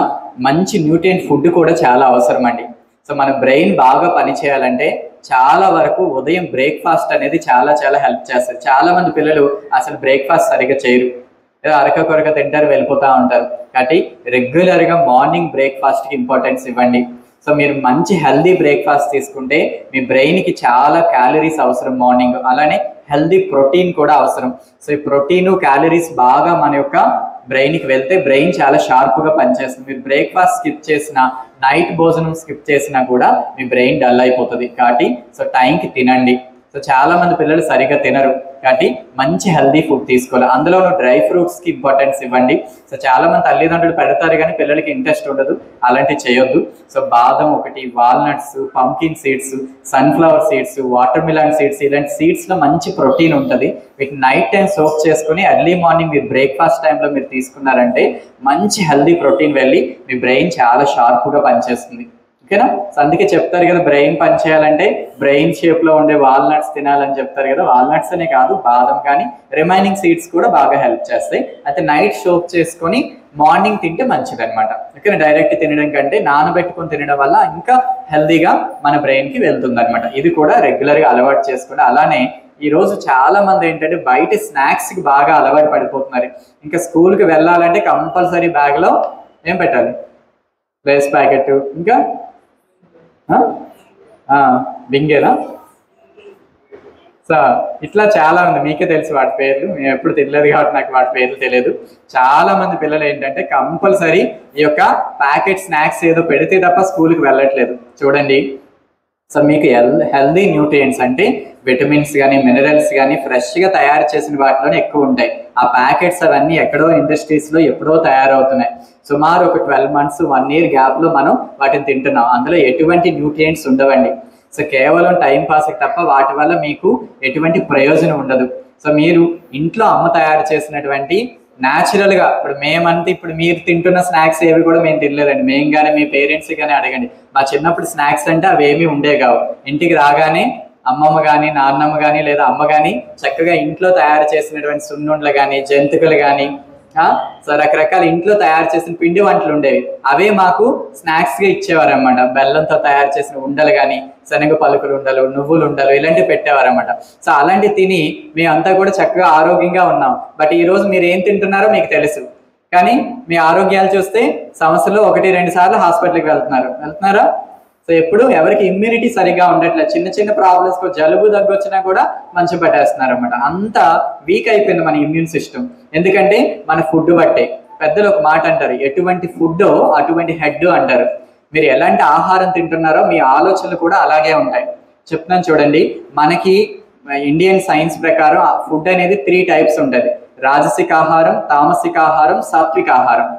[SPEAKER 1] మంచి న్యూట్రియంట్ ఫుడ్ కూడా చాలా అవసరం అండి. సో మన బ్రెయిన్ బాగా పనిచేయాలంటే చాలా వరకు ఉదయం బ్రేక్ఫాస్ట్ అనేది చాలా చాలా హెల్ప్ చేస్తుంది. చాలా మంది పిల్లలు అసలు బ్రేక్ఫాస్ట్ సరిగ్గా చేయరు, ఏదో అరక కొరక తింటారు, వెళ్ళిపోతూ ఉంటారు. కాబట్టి రెగ్యులర్గా మార్నింగ్ బ్రేక్ఫాస్ట్కి ఇంపార్టెన్స్ ఇవ్వండి. సో మీరు మంచి హెల్దీ బ్రేక్ఫాస్ట్ తీసుకుంటే మీ బ్రెయిన్కి చాలా క్యాలరీస్ అవసరం మార్నింగ్, అలానే హెల్దీ ప్రోటీన్ కూడా అవసరం. సో ఈ ప్రోటీను క్యాలరీస్ బాగా మన యొక్క బ్రెయిన్కి వెళ్తే బ్రెయిన్ చాలా షార్ప్గా పనిచేస్తుంది. మీరు బ్రేక్ఫాస్ట్ స్కిప్ చేసినా, నైట్ భోజనం స్కిప్ చేసినా కూడా మీ బ్రెయిన్ డల్ అయిపోతుంది. కాబట్టి సో టైంకి తినండి. సో చాలా మంది పిల్లలు సరిగ్గా తినరు, కాబట్టి మంచి హెల్దీ ఫుడ్ తీసుకోవాలి. అందులోనూ డ్రై ఫ్రూట్స్కి ఇంపార్టెన్స్ ఇవ్వండి. సో చాలా మంది తల్లిదండ్రులు పెడతారు కానీ పిల్లలకి ఇంట్రెస్ట్ ఉండదు, అలాంటివి చేయొద్దు. సో బాదం ఒకటి, walnuts, pumpkin seeds, sunflower seeds, watermelon seeds, ఇలాంటి సీడ్స్లో మంచి ప్రోటీన్ ఉంటుంది. వీటిని నైట్ టైం సోక్ చేసుకుని ఎర్లీ మార్నింగ్ మీరు బ్రేక్ఫాస్ట్ టైంలో మీరు తీసుకున్నారంటే మంచి హెల్దీ ప్రోటీన్ వెళ్ళి మీ బ్రెయిన్ చాలా షార్ప్గా పనిచేస్తుంది. ఓకేనా? సో అందుకే చెప్తారు కదా, బ్రెయిన్ పనిచేయాలంటే బ్రెయిన్ షేప్లో ఉండే వాల్నట్స్ తినాలని చెప్తారు కదా. వాల్నట్స్ అనే కాదు, బాదం కానీ రిమైనింగ్ సీడ్స్ కూడా బాగా హెల్ప్ చేస్తాయి. అయితే నైట్ సోక్ చేసుకొని మార్నింగ్ తింటే మంచిది అనమాట. ఓకేనా? డైరెక్ట్ తినడం కంటే నానబెట్టుకొని తినడం వల్ల ఇంకా హెల్దీగా మన బ్రెయిన్కి వెళ్తుంది అనమాట. ఇది కూడా రెగ్యులర్గా అలవాటు చేసుకోండి. అలానే ఈరోజు చాలా మంది ఏంటంటే బయట స్నాక్స్కి బాగా అలవాటు పడిపోతున్నారు. ఇంకా స్కూల్కి వెళ్ళాలంటే కంపల్సరీ బ్యాగ్లో ఏం పెట్టాలి? లేస్ ప్యాకెట్, ఇంకా బింగేనా? సో ఇట్లా చాలా ఉంది, మీకే తెలుసు వాటి పేర్లు. మేము ఎప్పుడు తినలేదు కాబట్టి నాకు వాటి పేర్లు తెలియదు. చాలా మంది పిల్లలు ఏంటంటే కంపల్సరీ ఈ యొక్క ప్యాకెట్ స్నాక్స్ ఏదో పెడితే తప్ప స్కూల్కి వెళ్ళట్లేదు. చూడండి, సో మీకు హెల్దీ న్యూట్రియంట్స్ అంటే విటమిన్స్ కానీ మినరల్స్ కానీ ఫ్రెష్గా తయారు చేసిన వాటిలోనే ఎక్కువ ఉంటాయి. ఆ ప్యాకెట్స్ అవన్నీ ఎక్కడో ఇండస్ట్రీస్లో ఎప్పుడో తయారవుతున్నాయి. సుమారు ఒక 12 months 1 year గ్యాప్లో మనం వాటిని తింటున్నాం. అందులో ఎటువంటి న్యూట్రియంట్స్ ఉండవండి. సో కేవలం టైం పాస్కి తప్ప వాటి వల్ల మీకు ఎటువంటి ప్రయోజనం ఉండదు. సో మీరు ఇంట్లో అమ్మ తయారు చేసినటువంటి న్యాచురల్గా, ఇప్పుడు మేమంటే ఇప్పుడు మీరు తింటున్న స్నాక్స్ ఏవి కూడా మేము తినలేదండి. మేము కానీ మీ పేరెంట్స్ కానీ అడగండి. మా చిన్నప్పుడు స్నాక్స్ అంటే అవి ఏమీ ఉండే కావు. ఇంటికి రాగానే అమ్మమ్మ కానీ నాన్నమ్మ కానీ లేదా అమ్మ కానీ చక్కగా ఇంట్లో తయారు చేసినటువంటి సున్నుండలు కానీ జంతికలు కానీ సో రకరకాల ఇంట్లో తయారు చేసిన పిండి వంటలు ఉండేవి. అవే మాకు స్నాక్స్గా ఇచ్చేవారు అనమాట. బెల్లంతో తయారు చేసిన ఉండలు కానీ, శనగ పలుకులు ఉండలు, నువ్వులు ఉండలు, ఇలాంటివి పెట్టేవారన్నమాట. సో అలాంటివి తిని మేమంతా కూడా చక్కగా ఆరోగ్యంగా ఉన్నాం. బట్ ఈరోజు మీరు ఏం తింటున్నారో మీకు తెలుసు, కానీ మీ ఆరోగ్యాలు చూస్తే సంవత్సరంలో 1-2 సార్లు హాస్పిటల్కి వెళ్తున్నారా? సో ఎప్పుడు ఎవరికి ఇమ్యూనిటీ సరిగా ఉండట్లేదు. చిన్న చిన్న ప్రాబ్లమ్స్కి జలుబు దగ్గు వచ్చినా కూడా మంచం పట్టేస్తున్నారు అనమాట. అంత వీక్ అయిపోయింది మన ఇమ్యూన్ సిస్టమ్. ఎందుకంటే మన ఫుడ్ బట్టే. పెద్దలు ఒక మాట అంటారు, ఎటువంటి ఫుడ్ అటువంటి హెడ్ అంటారు. మీరు ఎలాంటి ఆహారం తింటున్నారో మీ ఆలోచనలు కూడా అలాగే ఉంటాయి. చెప్తున్నాను చూడండి, మనకి ఇండియన్ సైన్స్ ప్రకారం ఫుడ్ అనేది 3 types ఉంటుంది. రాజసిక ఆహారం, తామసిక ఆహారం, సాత్విక ఆహారం.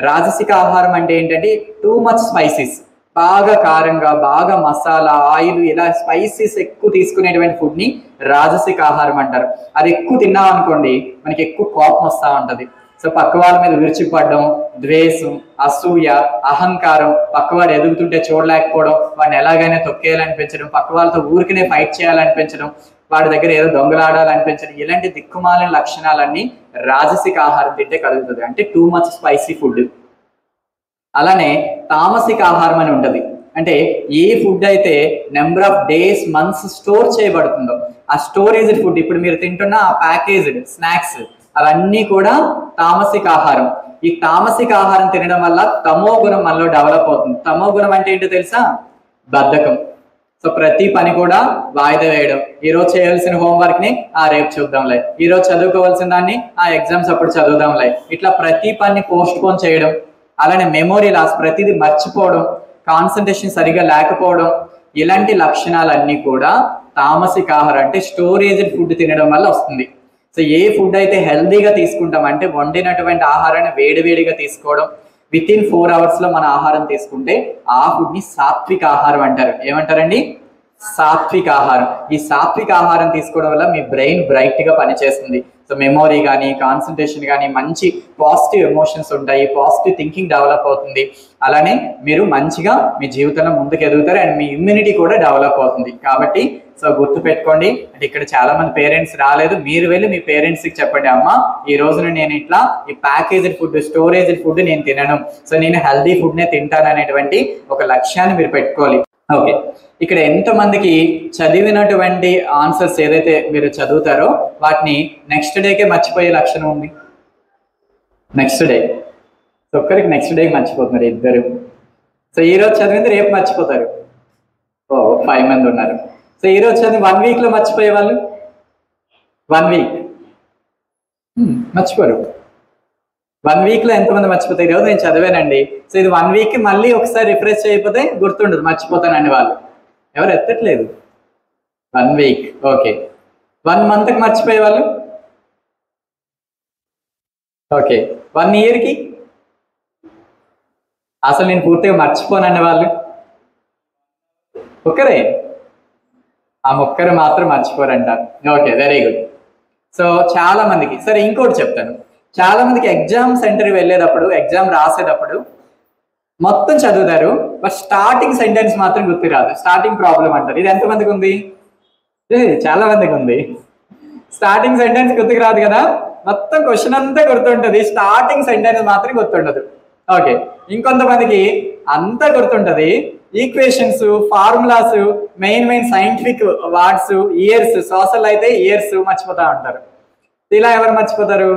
[SPEAKER 1] రాజసిక ఆహారం అంటే ఏంటంటే టూ మచ్ స్పైసెస్, బాగా కారంగా, బాగా మసాలా, ఆయిల్, ఇలా స్పైసెస్ ఎక్కువ తీసుకునేటువంటి ఫుడ్ని రాజసిక ఆహారం అంటారు. అది ఎక్కువ తిన్నాం అనుకోండి మనకి ఎక్కువ కోపం వస్తూ ఉంటుంది. సో పక్క వాళ్ళ మీద విరుచుకుపడడం, ద్వేషం, అసూయ, అహంకారం, పక్కవాడు ఎదుగుతుంటే చూడలేకపోవడం, వాడిని ఎలాగైనా తొక్కేయాలనిపించడం, పక్క వాళ్ళతో ఊరికనే ఫైట్ చేయాలనిపించడం, వాడి దగ్గర ఏదో దొంగలాడాలనిపించడం, ఇలాంటి దిక్కుమాలిన లక్షణాలన్నీ రాజసిక ఆహారం తింటే కలుగుతుంది. అంటే టూ మచ్ స్పైసీ ఫుడ్. అలానే తామసిక ఆహారం అని ఉంటుంది. అంటే ఏ ఫుడ్ అయితే number of days, months store చేయబడుతుందో ఆ స్టోరేజ్డ్ ఫుడ్, ఇప్పుడు మీరు తింటున్న ఆ ప్యాకేజ్డ్ స్నాక్స్, అవన్నీ కూడా తామసిక ఆహారం. ఈ తామసిక ఆహారం తినడం వల్ల తమో గుణం మనలో డెవలప్ అవుతుంది. తమో గుణం అంటే ఏంటో తెలుసా? బద్ధకం. సో ప్రతి పని కూడా వాయిదా వేయడం. ఈరోజు చేయాల్సిన హోంవర్క్ని రేపు చూద్దాంలే, ఈరోజు చదువుకోవాల్సిన దాన్ని ఎగ్జామ్స్ అప్పుడు చదువుదాంలే, ఇట్లా ప్రతి పని పోస్ట్ పోన్ చేయడం. అలానే మెమొరీ లాస్, ప్రతిదీ మర్చిపోవడం, కాన్సన్ట్రేషన్ సరిగా లేకపోవడం, ఇలాంటి లక్షణాలన్నీ కూడా తామసిక ఆహారం అంటే స్టోరేజ్డ్ ఫుడ్ తినడం వల్ల వస్తుంది. సో ఏ ఫుడ్ అయితే హెల్దీగా తీసుకుంటాం అంటే వండినటువంటి ఆహారాన్ని వేడివేడిగా తీసుకోవడం, విత్ ఇన్ 4 hours లో మన ఆహారం తీసుకుంటే ఆ ఫుడ్ ని సాత్విక ఆహారం అంటారు. ఏమంటారండి? సాత్విక ఆహారం. ఈ సాత్విక ఆహారం తీసుకోవడం వల్ల మీ బ్రెయిన్ బ్రైట్ గా పనిచేస్తుంది. సో మెమొరీ కానీ, కాన్సన్ట్రేషన్ కానీ, మంచి పాజిటివ్ ఎమోషన్స్ ఉంటాయి, పాజిటివ్ థింకింగ్ డెవలప్ అవుతుంది. అలానే మీరు మంచిగా మీ జీవితంలో ముందుకు ఎదుగుతారు అండ్ మీ ఇమ్యూనిటీ కూడా డెవలప్ అవుతుంది. కాబట్టి సో గుర్తు పెట్టుకోండి. అంటే ఇక్కడ చాలా మంది పేరెంట్స్ రాలేదు, మీరు వెళ్ళి మీ పేరెంట్స్ కి చెప్పండి, అమ్మ ఈ రోజున నేను ఇట్లా ఈ ప్యాకేజ్డ్ ఫుడ్, స్టోరేజ్డ్ ఫుడ్ నేను తినను, సో నేను హెల్దీ ఫుడ్ నే తింటాను అనేటువంటి ఒక లక్ష్యాన్ని మీరు పెట్టుకోవాలి. ఓకే, ఇక్కడ ఎంతమందికి చదివినటువంటి ఆన్సర్స్ ఏదైతే మీరు చదువుతారో వాటిని నెక్స్ట్ డేకే మర్చిపోయే లక్షణం ఉంది? నెక్స్ట్ డే ఒక్కరికి నెక్స్ట్ డేకి మర్చిపోతున్నారు, ఇద్దరు. సో ఈ రోజు చదివింది రేపు మర్చిపోతారు. 5 మంది ఉన్నారు. సో ఈ రోజు చదివి 1 week లో మర్చిపోయే వాళ్ళు 1 week మర్చిపోరు. 1 week లో ఎంతమంది మర్చిపోతారు? ఈరోజు నేను చదివానండి, సో ఇది 1 week మళ్ళీ ఒకసారి రిఫ్రెష్ అయిపోతే గుర్తుండదు, మర్చిపోతానండి వాళ్ళు. ఎవరు ఎత్తట్లేదు. 1 week. ఓకే, 1 monthకి మర్చిపోయే వాళ్ళు? ఓకే, 1 yearకి? అసలు నేను పూర్తిగా మర్చిపోనండి వాళ్ళు ఒక్కరే, ఆ ఒక్కరు మాత్రం మర్చిపోరంటారు. Okay, very good. సో చాలా మందికి, సరే ఇంకోటి చెప్తాను, చాలా మందికి ఎగ్జామ్ సెంటర్ వెళ్ళేటప్పుడు, ఎగ్జామ్ రాసేటప్పుడు మొత్తం చదువుతారు, బట్ స్టార్టింగ్ సెంటెన్స్ మాత్రం గుర్తు రాదు. స్టార్టింగ్ ప్రాబ్లం అంటారు. ఇది ఎంతమందికి ఉంది? చాలా మందికి ఉంది. స్టార్టింగ్ సెంటెన్స్ గుర్తుకు రాదు కదా, మొత్తం క్వశ్చన్ అంతా గుర్తుంటది, స్టార్టింగ్ సెంటెన్స్ మాత్రం గుర్తుండదు. ఓకే, ఇంకొంతమందికి అంతా గుర్తుంటది, equations, formulas, main scientific words, years, social అయితే ఇయర్స్ మర్చిపోతా ఉంటారు. ఇలా ఎవరు మర్చిపోతారు?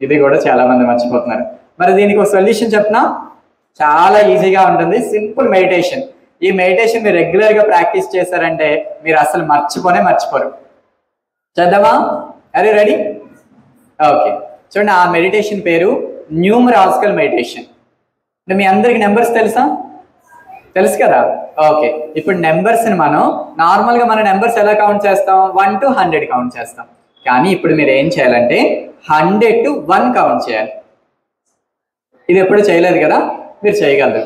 [SPEAKER 1] ఇది కూడా చాలా మంది మర్చిపోతున్నారు. మరి దీనికి ఒక సొల్యూషన్ చెప్పనా? చాలా ఈజీగా ఉంటుంది, సింపుల్ మెడిటేషన్. ఈ మెడిటేషన్ మీరు రెగ్యులర్ గా ప్రాక్టీస్ చేశారంటే మీరు అసలు మర్చిపోరు. చేద్దామా? అరే రెడీ? ఓకే, చూడండి, ఆ మెడిటేషన్ పేరు న్యూమరాలజికల్ మెడిటేషన్. మీ అందరికి నెంబర్స్ తెలుసు కదా? ఓకే, ఇప్పుడు నెంబర్స్ని మనం నార్మల్గా మన నెంబర్స్ ఎలా కౌంట్ చేస్తాం? 1 to 100 కౌంట్ చేస్తాం. కానీ ఇప్పుడు మీరు ఏం చేయాలంటే 100 to 1 కౌంట్ చేయాలి. ఇది ఎప్పుడు చేయలేదు కదా, మీరు చేయగలరు,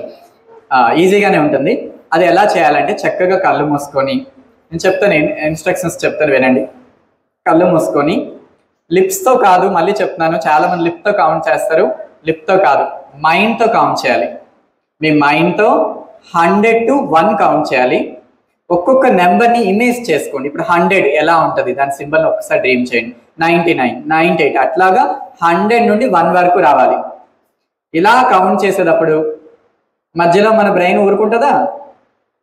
[SPEAKER 1] ఈజీగానే ఉంటుంది. అది ఎలా చేయాలంటే చక్కగా కళ్ళు మూసుకొని, నేను చెప్తాను, ఇన్స్ట్రక్షన్స్ చెప్తాను వినండి. కళ్ళు మూసుకొని, లిప్స్తో కాదు, మళ్ళీ చెప్తున్నాను, చాలా మంది లిప్తో కౌంట్ చేస్తారు. లిప్తో కాదు, మైండ్తో కౌంట్ చేయాలి. మీ మైండ్తో 100 to 1 కౌంట్ చేయాలి. ఒక్కొక్క నెంబర్ని ఇమేజ్ చేసుకోండి. ఇప్పుడు 100 ఎలా ఉంటుంది, దాని సింబల్ని ఒక్కసారి డ్రీమ్ చేయండి. 99, 98 అట్లాగా 100 నుండి 1 వరకు రావాలి. ఇలా కౌంట్ చేసేటప్పుడు మధ్యలో మన బ్రెయిన్ ఊరుకుంటుందా?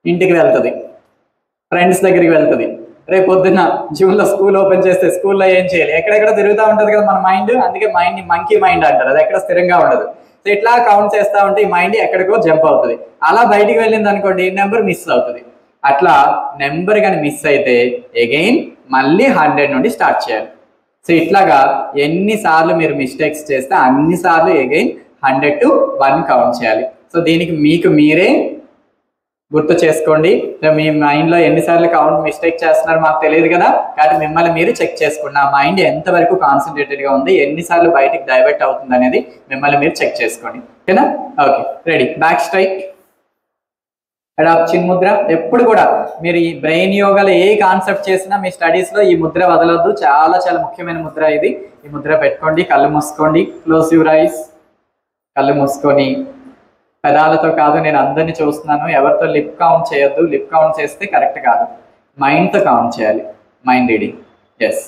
[SPEAKER 1] ఇంటికి వెళ్తుంది, ఫ్రెండ్స్ దగ్గరికి వెళ్తుంది. రేపు పొద్దున్న జూన్లో స్కూల్ ఓపెన్ చేస్తే స్కూల్లో ఏం చేయాలి? ఎక్కడెక్కడ తిరుగుతూ ఉంటుంది కదా మన మైండ్. అందుకే మైండ్ని మంకీ మైండ్ అంటారు, అది ఎక్కడ స్థిరంగా ఉండదు. సో ఇట్లా కౌంట్ చేస్తూ ఉంటే ఈ మైండ్ ఎక్కడికో జంప్ అవుతుంది. అలా బయటికి వెళ్ళింది అనుకోండి, నెంబర్ మిస్ అవుతుంది. అట్లా నెంబర్ కానీ మిస్ అయితే అగైన్ మళ్ళీ 100 నుండి స్టార్ట్ చేయాలి. సో ఇట్లాగా ఎన్నిసార్లు మీరు మిస్టేక్స్ చేస్తే అన్నిసార్లు అగైన్ 100 to 1 కౌంట్ చేయాలి. సో దీనికి మీకు మీరే గుర్తు చేసుకోండి. మీ మైండ్లో ఎన్నిసార్లు కౌంట్ మిస్టేక్ చేస్తున్నారు మాకు తెలియదు కదా, కాబట్టి మిమ్మల్ని మీరు చెక్ చేసుకోండి. ఆ మైండ్ ఎంతవరకు కాన్సన్ట్రేటెడ్గా ఉంది, ఎన్నిసార్లు బయటికి డైవర్ట్ అవుతుంది అనేది మిమ్మల్ని మీరు చెక్ చేసుకోండి. ఓకేనా? Okay, ready. Back straight, adopt chin mudra. ఎప్పుడు కూడా మీరు ఈ బ్రెయిన్ యోగాలో ఏ కాన్సెప్ట్ చేసినా మీ స్టడీస్లో ఈ ముద్ర వదలొద్దు. చాలా చాలా ముఖ్యమైన ముద్ర ఇది. ఈ ముద్ర పెట్టుకోండి, కళ్ళు మూసుకోండి, క్లోజ్ యువర్ ఐస్. కళ్ళు మూసుకొని పెదాలతో కాదు, నేను అందరినీ చూస్తున్నాను, ఎవరితో లిప్ కౌంట్ చేయొద్దు. లిప్ కౌంట్ చేస్తే కరెక్ట్ కాదు, మైండ్తో కౌంట్ చేయాలి. Mind reading. ఎస్,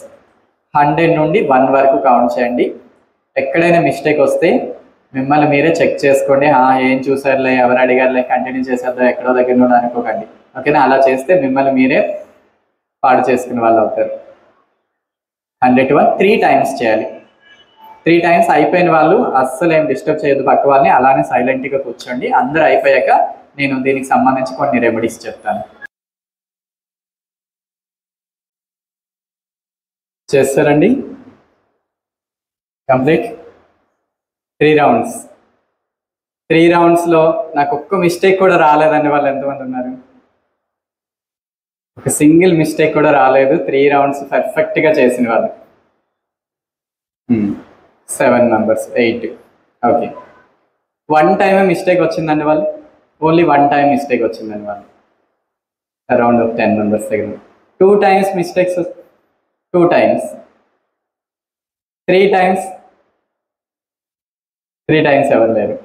[SPEAKER 1] 100 నుండి 1 వరకు కౌంట్ చేయండి. ఎక్కడైనా మిస్టేక్ వస్తే మిమ్మల్ని మీరే చెక్ చేసుకోండి. ఏం చూసారులే, ఎవరు అడిగారులే, కంటిన్యూ చేసేద్దాం, ఎక్కడో దగ్గర నుండి అనుకోకండి. ఓకేనా? అలా చేస్తే మిమ్మల్ని మీరే పాడు చేసుకునే వాళ్ళు అవుతారు. 100 to 1 3 times చేయాలి. 3 times అయిపోయిన వాళ్ళు అస్సలు ఏం డిస్టర్బ్ చేయొద్దు పక్క వాళ్ళని, అలానే సైలెంట్గా కూర్చోండి. అందరూ అయిపోయాక నేను దీనికి సంబంధించి కొన్ని రెమెడీస్ చెప్తాను. చేస్తారండి? Complete 3 rounds. 3 roundsలో నాకు ఒక్క మిస్టేక్ కూడా రాలేదండి. వాళ్ళు ఎంతమంది ఉన్నారు? ఒక సింగిల్ మిస్టేక్ కూడా రాలేదు. 3 rounds పర్ఫెక్ట్గా చేసిన వాళ్ళు. 7 మెంబర్స్ 8. ఓకే, వన్ టైమే మిస్టేక్ వచ్చిందండి వాళ్ళు, ఓన్లీ వన్ టైం మిస్టేక్ వచ్చిందండి వాళ్ళు అరౌండ్ 10 మెంబర్స్ దగ్గర. 2 times mistakes, 2 times, 3 times, 3 times ఎవరు లేరు.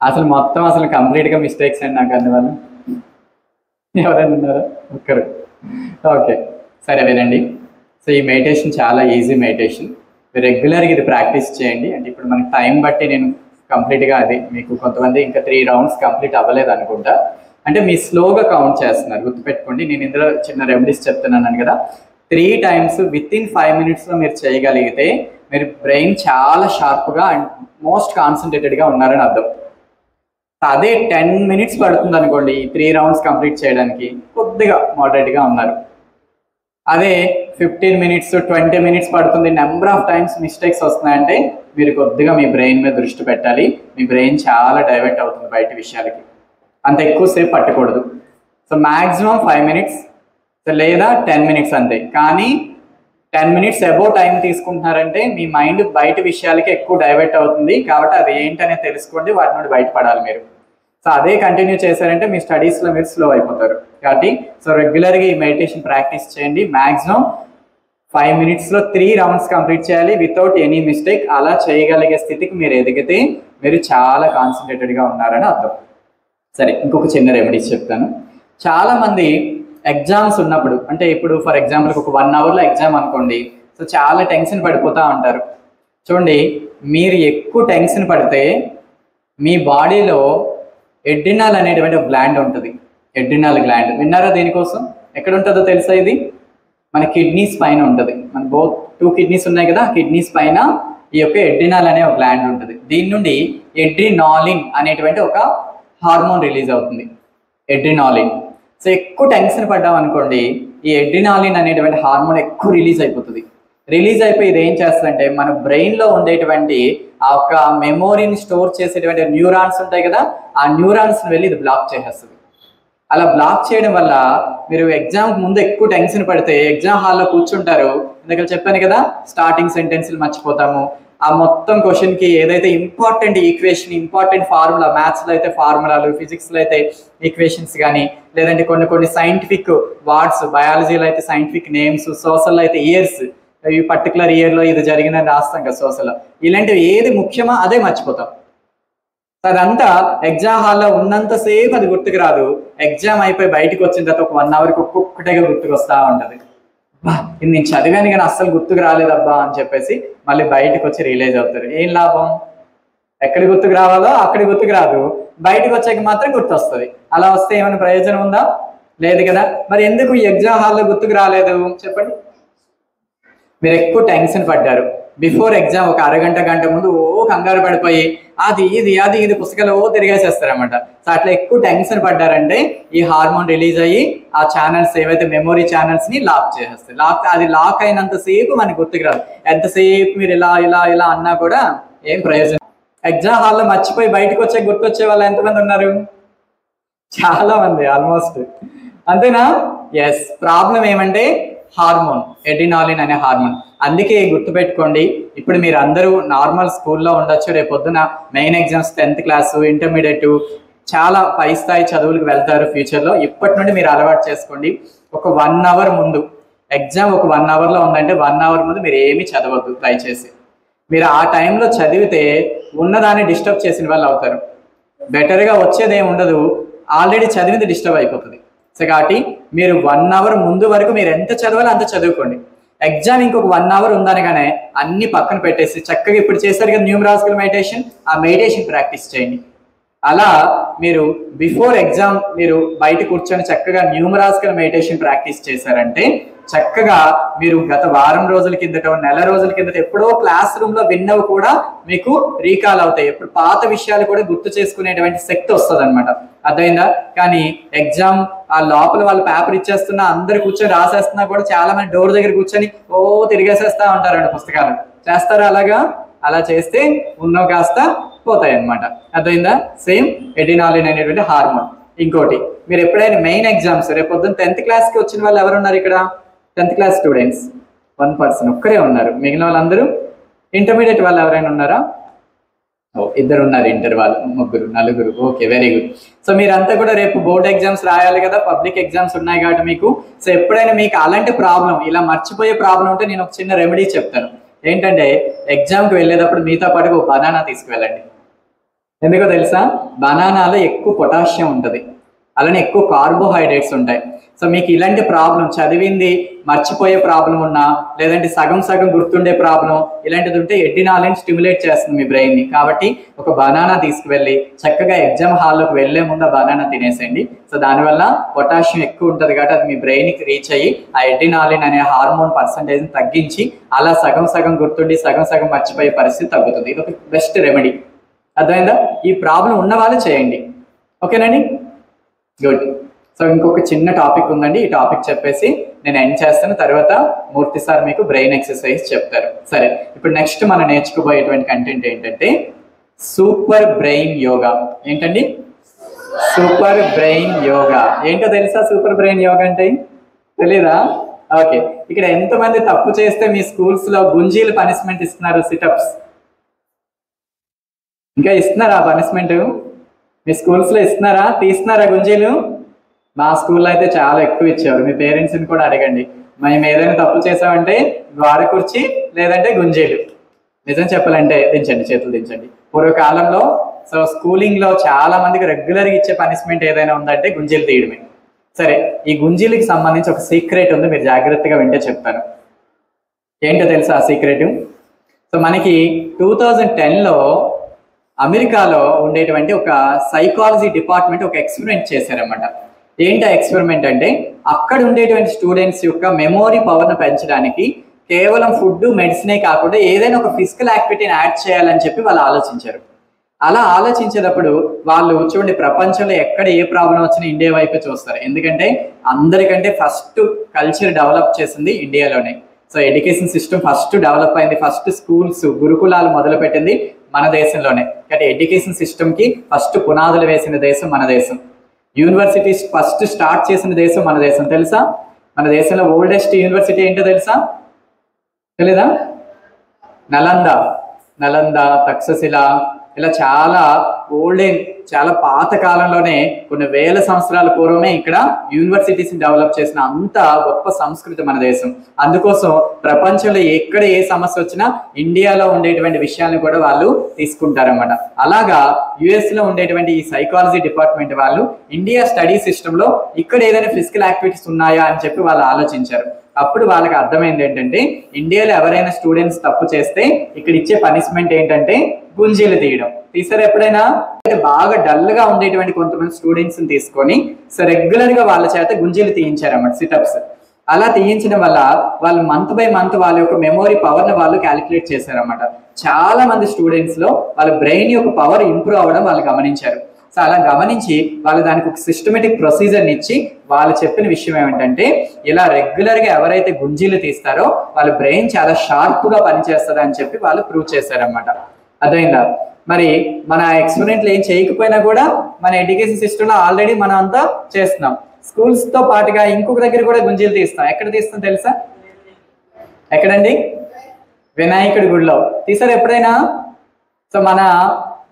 [SPEAKER 1] అసలు మొత్తం అసలు కంప్లీట్గా మిస్టేక్స్ అండి నాకు అన్ని వాళ్ళు. ఎవరైనా ఉన్నారా? ఒక్కరు. ఓకే, సరే వినండి. సో ఈ మెడిటేషన్ చాలా ఈజీ మెడిటేషన్. మీరు రెగ్యులర్గా ఇది ప్రాక్టీస్ చేయండి. అంటే ఇప్పుడు మనకి టైం బట్టి నేను కంప్లీట్గా అది మీకు కొంతమంది ఇంకా 3 రౌండ్స్ కంప్లీట్ అవ్వలేదు అనుకుంటా, అంటే మీ స్లోగా కౌంట్ చేస్తున్నారు. గుర్తుపెట్టుకోండి, నేను ఇందులో చిన్న రెమెడీస్ చెప్తున్నాను కదా. 3 టైమ్స్ విత్ ఇన్ 5 మినిట్స్లో మీరు చేయగలిగితే మీరు బ్రెయిన్ చాలా షార్ప్గా అండ్ మోస్ట్ కాన్సన్ట్రేటెడ్గా ఉన్నారని అర్థం. అదే 10 మినిట్స్ పడుతుంది అనుకోండి 3 రౌండ్స్ కంప్లీట్ చేయడానికి, కొద్దిగా మోడరేట్గా ఉన్నారు. అదే 15 మినిట్స్ 20 మినిట్స్ పడుతుంది, నెంబర్ ఆఫ్ టైమ్స్ మిస్టేక్స్ వస్తున్నాయంటే మీరు కొద్దిగా మీ బ్రెయిన్ మీద దృష్టి పెట్టాలి. మీ బ్రెయిన్ చాలా డైవర్ట్ అవుతుంది బయట విషయాలకి, అంత ఎక్కువసేపు పట్టకూడదు. సో మ్యాక్సిమం 5 మినిట్స్ లేదా 10 మినిట్స్ అంతే. కానీ 10 మినిట్స్ అబౌవ్ టైం తీసుకుంటున్నారంటే మీ మైండ్ బయట విషయాలకి ఎక్కువ డైవర్ట్ అవుతుంది. కాబట్టి అది ఏంటనేది తెలుసుకోండి, వాటి నుండి బయటపడాలి మీరు. సో అదే కంటిన్యూ చేశారంటే మీ స్టడీస్లో మీరు స్లో అయిపోతారు. కాబట్టి సో రెగ్యులర్గా ఈ మెడిటేషన్ ప్రాక్టీస్ చేయండి. మ్యాక్సిమం 5 మినిట్స్లో 3 రౌండ్స్ కంప్లీట్ చేయాలి వితౌట్ ఎనీ మిస్టేక్. అలా చేయగలిగే స్థితికి మీరు ఎదిగితే మీరు చాలా కాన్సన్ట్రేటెడ్గా ఉన్నారని అర్థం. సరే, ఇంకొక చిన్న రెమెడీస్ చెప్తాను. చాలామంది ఎగ్జామ్స్ ఉన్నప్పుడు, అంటే ఇప్పుడు ఫర్ ఎగ్జాంపుల్ ఒక 1 అవర్లో ఎగ్జామ్ అనుకోండి, సో చాలా టెన్షన్ పడిపోతూ ఉంటారు. చూడండి, మీరు ఎక్కువ టెన్షన్ పడితే మీ బాడీలో ఎడ్రినల్ అనేటువంటి ఒక గ్లాండ్ ఉంటుంది. ఎడ్రినల్ గ్లాండ్ విన్నారా? దీనికోసం ఎక్కడ ఉంటుందో తెలుసా? ఇది మన కిడ్నీస్ పైన ఉంటుంది. మన 2 కిడ్నీస్ ఉన్నాయి కదా, కిడ్నీస్ పైన ఈ యొక్క ఎడ్రినల్ అనే ఒక గ్లాండ్ ఉంటుంది. దీని నుండి ఎడ్రినాలిన్ అనేటువంటి ఒక హార్మోన్ రిలీజ్ అవుతుంది, ఎడ్రినాలిన్. సో ఎక్కువ టెన్షన్ పడ్డాం అనుకోండి, ఈ ఎడ్రినాలిన్ అనేటువంటి హార్మోన్ ఎక్కువ రిలీజ్ అయిపోతుంది. రిలీజ్ అయిపోయి ఇది ఏం చేస్తుందంటే మన బ్రెయిన్లో ఉండేటువంటి ఆ యొక్క మెమోరీని స్టోర్ చేసేటువంటి న్యూరాన్స్ ఉంటాయి కదా, ఆ న్యూరాన్స్ని వెళ్ళి ఇది బ్లాక్ చేసేస్తుంది. అలా బ్లాక్ చేయడం వల్ల మీరు ఎగ్జామ్కి ముందు ఎక్కువ టెన్షన్ పడితే ఎగ్జామ్ హాల్లో కూర్చుంటారు. ఇందాక చెప్పాను కదా, స్టార్టింగ్ సెంటెన్స్లు మర్చిపోతాము. ఆ మొత్తం క్వశ్చన్కి ఏదైతే ఇంపార్టెంట్ ఈక్వేషన్, ఇంపార్టెంట్ ఫార్ములా, మ్యాథ్స్లో అయితే ఫార్ములాలు, ఫిజిక్స్లో అయితే ఈక్వేషన్స్ కానీ, లేదంటే కొన్ని సైంటిఫిక్ వర్డ్స్, బయాలజీలో అయితే సైంటిఫిక్ నేమ్స్, సోషల్లో అయితే ఇయర్స్, ఈ పర్టికులర్ ఇయర్లో ఇది జరిగిందని రాస్తాం కదా సోషల్లో. ఇలాంటివి ఏది ముఖ్యమో అదే మర్చిపోతాం. అదంతా ఎగ్జామ్ హాల్లో ఉన్నంతసేపు అది గుర్తుకు రాదు. ఎగ్జామ్ అయిపోయి బయటకు వచ్చిన తర్వాత ఒక 1 అవర్కి ఒక్కొక్కటిగా గుర్తుకు వస్తూ ఉంటుంది. ఇది నేను చదివాను కానీ అస్సలు గుర్తుకు రాలేదబ్బా అని చెప్పేసి మళ్ళీ బయటకు వచ్చి రియలైజ్ అవుతారు. ఏం లాభం? ఎక్కడ గుర్తుకు రావాలో అక్కడ గుర్తుకు రాదు, బయటకు వచ్చాక మాత్రం గుర్తొస్తుంది. అలా వస్తే ఏమైనా ప్రయోజనం ఉందా? లేదు కదా. మరి ఎందుకు ఈ ఎగ్జామ్ హాల్లో గుర్తుకు రాలేదు చెప్పండి? మీరు ఎక్కువ టెన్షన్ పడ్డారు. బిఫోర్ ఎగ్జామ్ ఒక అరగంట గంట ముందు కంగారు పడిపోయి అది ఇది పుస్తకాలు తిరిగేసేస్తారనమాట. సో అట్లా ఎక్కువ టెన్షన్ పడ్డారంటే ఈ హార్మోన్ రిలీజ్ అయ్యి ఆ ఛానల్స్ ఏవైతే మెమొరీ ఛానల్స్ని లాక్ చేసేస్తాయి. అది లాక్ అయినంతసేపు మనకి గుర్తుకు రాదు. ఎంతసేపు మీరు ఇలా ఇలా ఇలా అన్నా కూడా ఏం ప్రయోజనం. ఎగ్జామ్ హాల్లో మర్చిపోయి బయటకు గుర్తొచ్చే వాళ్ళు ఎంతమంది ఉన్నారు? చాలా మంది, ఆల్మోస్ట్. అంతేనా? ఎస్. ప్రాబ్లం ఏమంటే హార్మోన్, ఎడ్రినాలిన్ అనే హార్మోన్. అందుకే గుర్తుపెట్టుకోండి, ఇప్పుడు మీరు అందరూ నార్మల్ స్కూల్లో ఉండొచ్చు, రేపు పొద్దున main exams 10th class, intermediate, చాలా పై స్థాయి చదువులకు వెళ్తారు ఫ్యూచర్లో. ఇప్పటి నుండి మీరు అలవాటు చేసుకోండి. ఒక 1 అవర్ ముందు, ఎగ్జామ్ ఒక 1 అవర్లో ఉందంటే 1 అవర్ ముందు మీరు ఏమీ చదవద్దు దయచేసి. మీరు ఆ టైంలో చదివితే ఉన్నదాన్ని డిస్టర్బ్ చేసిన వాళ్ళు అవుతారు. బెటర్గా వచ్చేది ఏమి ఉండదు, ఆల్రెడీ చదివింది డిస్టర్బ్ అయిపోతుంది. సో కాబట్టి మీరు 1 అవర్ ముందు వరకు మీరు ఎంత చదవాలో అంత చదువుకోండి. ఎగ్జామ్ ఇంకొక 1 అవర్ ఉందనగానే అన్ని పక్కన పెట్టేసి చక్కగా ఇప్పుడు చేశారు కదా న్యూమరాజికల్ మెడిటేషన్, ఆ మెడిటేషన్ ప్రాక్టీస్ చేయండి. అలా మీరు బిఫోర్ ఎగ్జామ్ మీరు బయట కూర్చొని చక్కగా న్యూమరాజికల్ మెడిటేషన్ ప్రాక్టీస్ చేశారంటే చక్కగా మీరు గత వారం రోజుల కిందటో నెల రోజుల కిందట ఎప్పుడో క్లాస్ రూమ్లో విన్నవి కూడా మీకు రీకాల్ అవుతాయి. ఎప్పుడు పాత విషయాలు కూడా గుర్తు చేసుకునేటువంటి శక్తి వస్తుంది అనమాట. అర్థమైందా? కానీ ఎగ్జామ్ ఆ లోపల వాళ్ళు పేపర్ ఇచ్చేస్తున్నా అందరు కూర్చొని రాసేస్తున్నా కూడా చాలా మంది డోర్ దగ్గర కూర్చొని తిరిగేసేస్తా ఉంటారండి పుస్తకాలు. చేస్తారా అలాగా? అలా చేస్తే ఉన్నవి కాస్త పోతాయి అనమాట. అర్థమైందా? సేమ్ ఎడ్రినాలిన్ అనేటువంటి హార్మోన్. ఇంకోటి, మీరు ఎప్పుడైనా మెయిన్ ఎగ్జామ్స్ రేపు పొద్దున్న 10th క్లాస్కి వచ్చిన వాళ్ళు ఎవరున్నారు ఇక్కడ? 10th క్లాస్ స్టూడెంట్స్ 1 పర్సన్ ఒక్కరే ఉన్నారు. మిగిలిన వాళ్ళందరూ ఇంటర్మీడియట్ వాళ్ళు ఎవరైనా ఉన్నారా? ఓ, ఇద్దరు ఉన్నారు. ఇంటర్ వాళ్ళు ముగ్గురు నలుగురు. Okay, very good. సో మీరంతా కూడా రేపు బోర్డ్ ఎగ్జామ్స్ రాయాలి కదా, పబ్లిక్ ఎగ్జామ్స్ ఉన్నాయి కాబట్టి మీకు. సో ఎప్పుడైనా మీకు అలాంటి ప్రాబ్లం, ఇలా మర్చిపోయే ప్రాబ్లం ఉంటే నేను ఒక చిన్న రెమెడీ చెప్తాను. ఏంటంటే ఎగ్జామ్కి వెళ్ళేటప్పుడు మీతో పాటు ఒక బనానా తీసుకువెళ్ళండి. ఎందుకో తెలుసా? బనానాలో ఎక్కువ పొటాషియం ఉంటుంది, అలానే ఎక్కువ కార్బోహైడ్రేట్స్ ఉంటాయి. సో మీకు ఇలాంటి ప్రాబ్లం, చదివింది మర్చిపోయే ప్రాబ్లం ఉన్నా, లేదంటే సగం సగం గుర్తుండే ప్రాబ్లం ఇలాంటిది ఉంటే ఎడినాలిన్ స్టిమ్యులేట్ చేస్తుంది మీ బ్రెయిన్ని. కాబట్టి ఒక బనానా తీసుకువెళ్ళి చక్కగా ఎగ్జామ్ హాల్లోకి వెళ్లే ముందు ఆ బనానా తినేసేయండి. సో దానివల్ల పొటాషియం ఎక్కువ ఉంటుంది కాబట్టి అది మీ బ్రెయిన్కి రీచ్ అయ్యి ఆ ఎడినాలిన్ అనే హార్మోన్ పర్సంటేజ్ తగ్గించి అలా సగం సగం గుర్తుండి సగం సగం మర్చిపోయే పరిస్థితి తగ్గుతుంది. ఇది ఒక బెస్ట్ రెమెడీ. అర్థమైందా? ఈ ప్రాబ్లం ఉన్న వాళ్ళు చేయండి. ఓకేనండి, గుడ్. సో ఇంకొక చిన్న టాపిక్ ఉందండి, ఈ టాపిక్ చెప్పేసి నేను ఎండ్ చేస్తాను. తర్వాత మూర్తి సార్ మీకు బ్రెయిన్ ఎక్సర్సైజ్ చెప్తారు. సరే, ఇప్పుడు నెక్స్ట్ మనం నేర్చుకోబోయేటువంటి కంటెంట్ ఏంటంటే సూపర్ బ్రెయిన్ యోగా. ఏంటండి సూపర్ బ్రెయిన్ యోగా? ఏంటో తెలుసా సూపర్ బ్రెయిన్ యోగా అంటే? తెలీదా? ఓకే, ఇక్కడ ఎంతమంది తప్పు చేస్తే మీ స్కూల్స్ లో గుంజీలు పనిష్మెంట్ ఇస్తున్నారు? సిటప్స్ ఇంకా ఇస్తున్నారా పనిష్మెంట్? మీ స్కూల్స్ లో ఇస్తున్నారా? తీస్తున్నారా గుంజీలు? మా స్కూల్లో అయితే చాలా ఎక్కువ ఇచ్చేవారు. మీ పేరెంట్స్ని కూడా అడగండి. మేము ఏదైనా తప్పు చేసామంటే గోడ కుర్చీ లేదంటే గుంజీలు. నిజం చెప్పాలంటే దించండి, చేతులు దించండి. పూర్వకాలంలో సో స్కూలింగ్ లో చాలా మందికి రెగ్యులర్గా ఇచ్చే పనిష్మెంట్ ఏదైనా ఉందంటే గుంజీలు తీయడమే. సరే, ఈ గుంజీలకి సంబంధించి ఒక సీక్రెట్ ఉంది, మీరు జాగ్రత్తగా వింటే చెప్తాను. ఏంటో తెలుసా ఆ సీక్రెట్? సో మనకి 2010లో అమెరికాలో ఉండేటువంటి ఒక సైకాలజీ డిపార్ట్మెంట్ ఒక ఎక్స్పెరిమెంట్ చేశారన్నమాట. ఏంటి ఆ ఎక్స్పెరిమెంట్ అంటే, అక్కడ ఉండేటువంటి స్టూడెంట్స్ యొక్క మెమోరీ పవర్ను పెంచడానికి కేవలం ఫుడ్ మెడిసినే కాకుండా ఏదైనా ఒక ఫిజికల్ యాక్టివిటీని యాడ్ చేయాలని చెప్పి వాళ్ళు ఆలోచించారు. అలా ఆలోచించేటప్పుడు వాళ్ళు చూడండి, ప్రపంచంలో ఎక్కడ ఏ ప్రాబ్లం వచ్చినా ఇండియా వైపే చూస్తారు. ఎందుకంటే అందరికంటే ఫస్ట్ కల్చర్ డెవలప్ చేసింది ఇండియాలోనే. So education system first develop అయింది, ఫస్ట్ స్కూల్స్ గురుకులాలు మొదలుపెట్టింది మన దేశంలోనే. కాబట్టి ఎడ్యుకేషన్ సిస్టమ్కి ఫస్ట్ పునాదులు వేసిన దేశం మన దేశం. యూనివర్సిటీస్ ఫస్ట్ స్టార్ట్ చేసిన దేశం మన దేశం. తెలుసా? మన దేశంలో ఓల్డెస్ట్ యూనివర్సిటీ ఏంటో తెలుసా? తెలీదా? నలంద, తక్షశిల, ఇలా చాలా చాలా పాత కాలంలోనే కొన్ని వేల సంవత్సరాల పూర్వమే ఇక్కడ యూనివర్సిటీస్ డెవలప్ చేసిన అంత గొప్ప సంస్కృతి మన దేశం. అందుకోసం ప్రపంచంలో ఎక్కడ ఏ సమస్య వచ్చినా ఇండియాలో ఉండేటువంటి విషయాలను కూడా వాళ్ళు తీసుకుంటారన్నమాట. అలాగా యుఎస్ లో ఉండేటువంటి ఈ సైకాలజీ డిపార్ట్మెంట్ వాళ్ళు ఇండియా స్టడీ సిస్టమ్ లో ఇక్కడ ఏదైనా ఫిజికల్ యాక్టివిటీస్ ఉన్నాయా అని చెప్పి వాళ్ళు ఆలోచించారు. అప్పుడు వాళ్ళకి అర్థమైంది ఏంటంటే, ఇండియాలో ఎవరైనా స్టూడెంట్స్ తప్పు చేస్తే ఇక్కడ ఇచ్చే పనిష్మెంట్ ఏంటంటే గుంజీలు తీయడం. తీసారు ఎప్పుడైనా? బాగా డల్ గా ఉండేటువంటి కొంతమంది స్టూడెంట్స్ ని తీసుకొని సో రెగ్యులర్ గా వాళ్ళ చేత గుంజీలు తీయించారన్నమాట, సిటప్స్. అలా తీయించడం వల్ల వాళ్ళు మంత్ బై మంత్ వాళ్ళ యొక్క మెమోరీ పవర్ ని వాళ్ళు క్యాలిక్యులేట్ చేశారన్నమాట. చాలా మంది స్టూడెంట్స్ లో వాళ్ళ బ్రెయిన్ యొక్క పవర్ ఇంప్రూవ్ అవ్వడం వాళ్ళు గమనించారు. సో అలా గమనించి వాళ్ళు దానికి ఒక సిస్టమేటిక్ ప్రొసీజర్ని ఇచ్చి వాళ్ళు చెప్పిన విషయం ఏమిటంటే, ఇలా రెగ్యులర్గా ఎవరైతే గుంజీలు తీస్తారో వాళ్ళ బ్రెయిన్ చాలా షార్ప్గా పనిచేస్తుంది అని చెప్పి వాళ్ళు ప్రూవ్ చేశారన్నమాట. అర్థమైందా? మరి మన ఎక్స్పెరిమెంట్లు ఏం చేయకపోయినా కూడా మన ఎడ్యుకేషన్ సిస్టంలో ఆల్రెడీ మనం అంతా చేస్తున్నాం. స్కూల్స్తో పాటుగా ఇంకొక దగ్గర కూడా గుంజీలు తీస్తాం. ఎక్కడ తీస్తాం తెలుసా? ఎక్కడండి? వినాయకుడి గుడిలో. తీసారు ఎప్పుడైనా? సో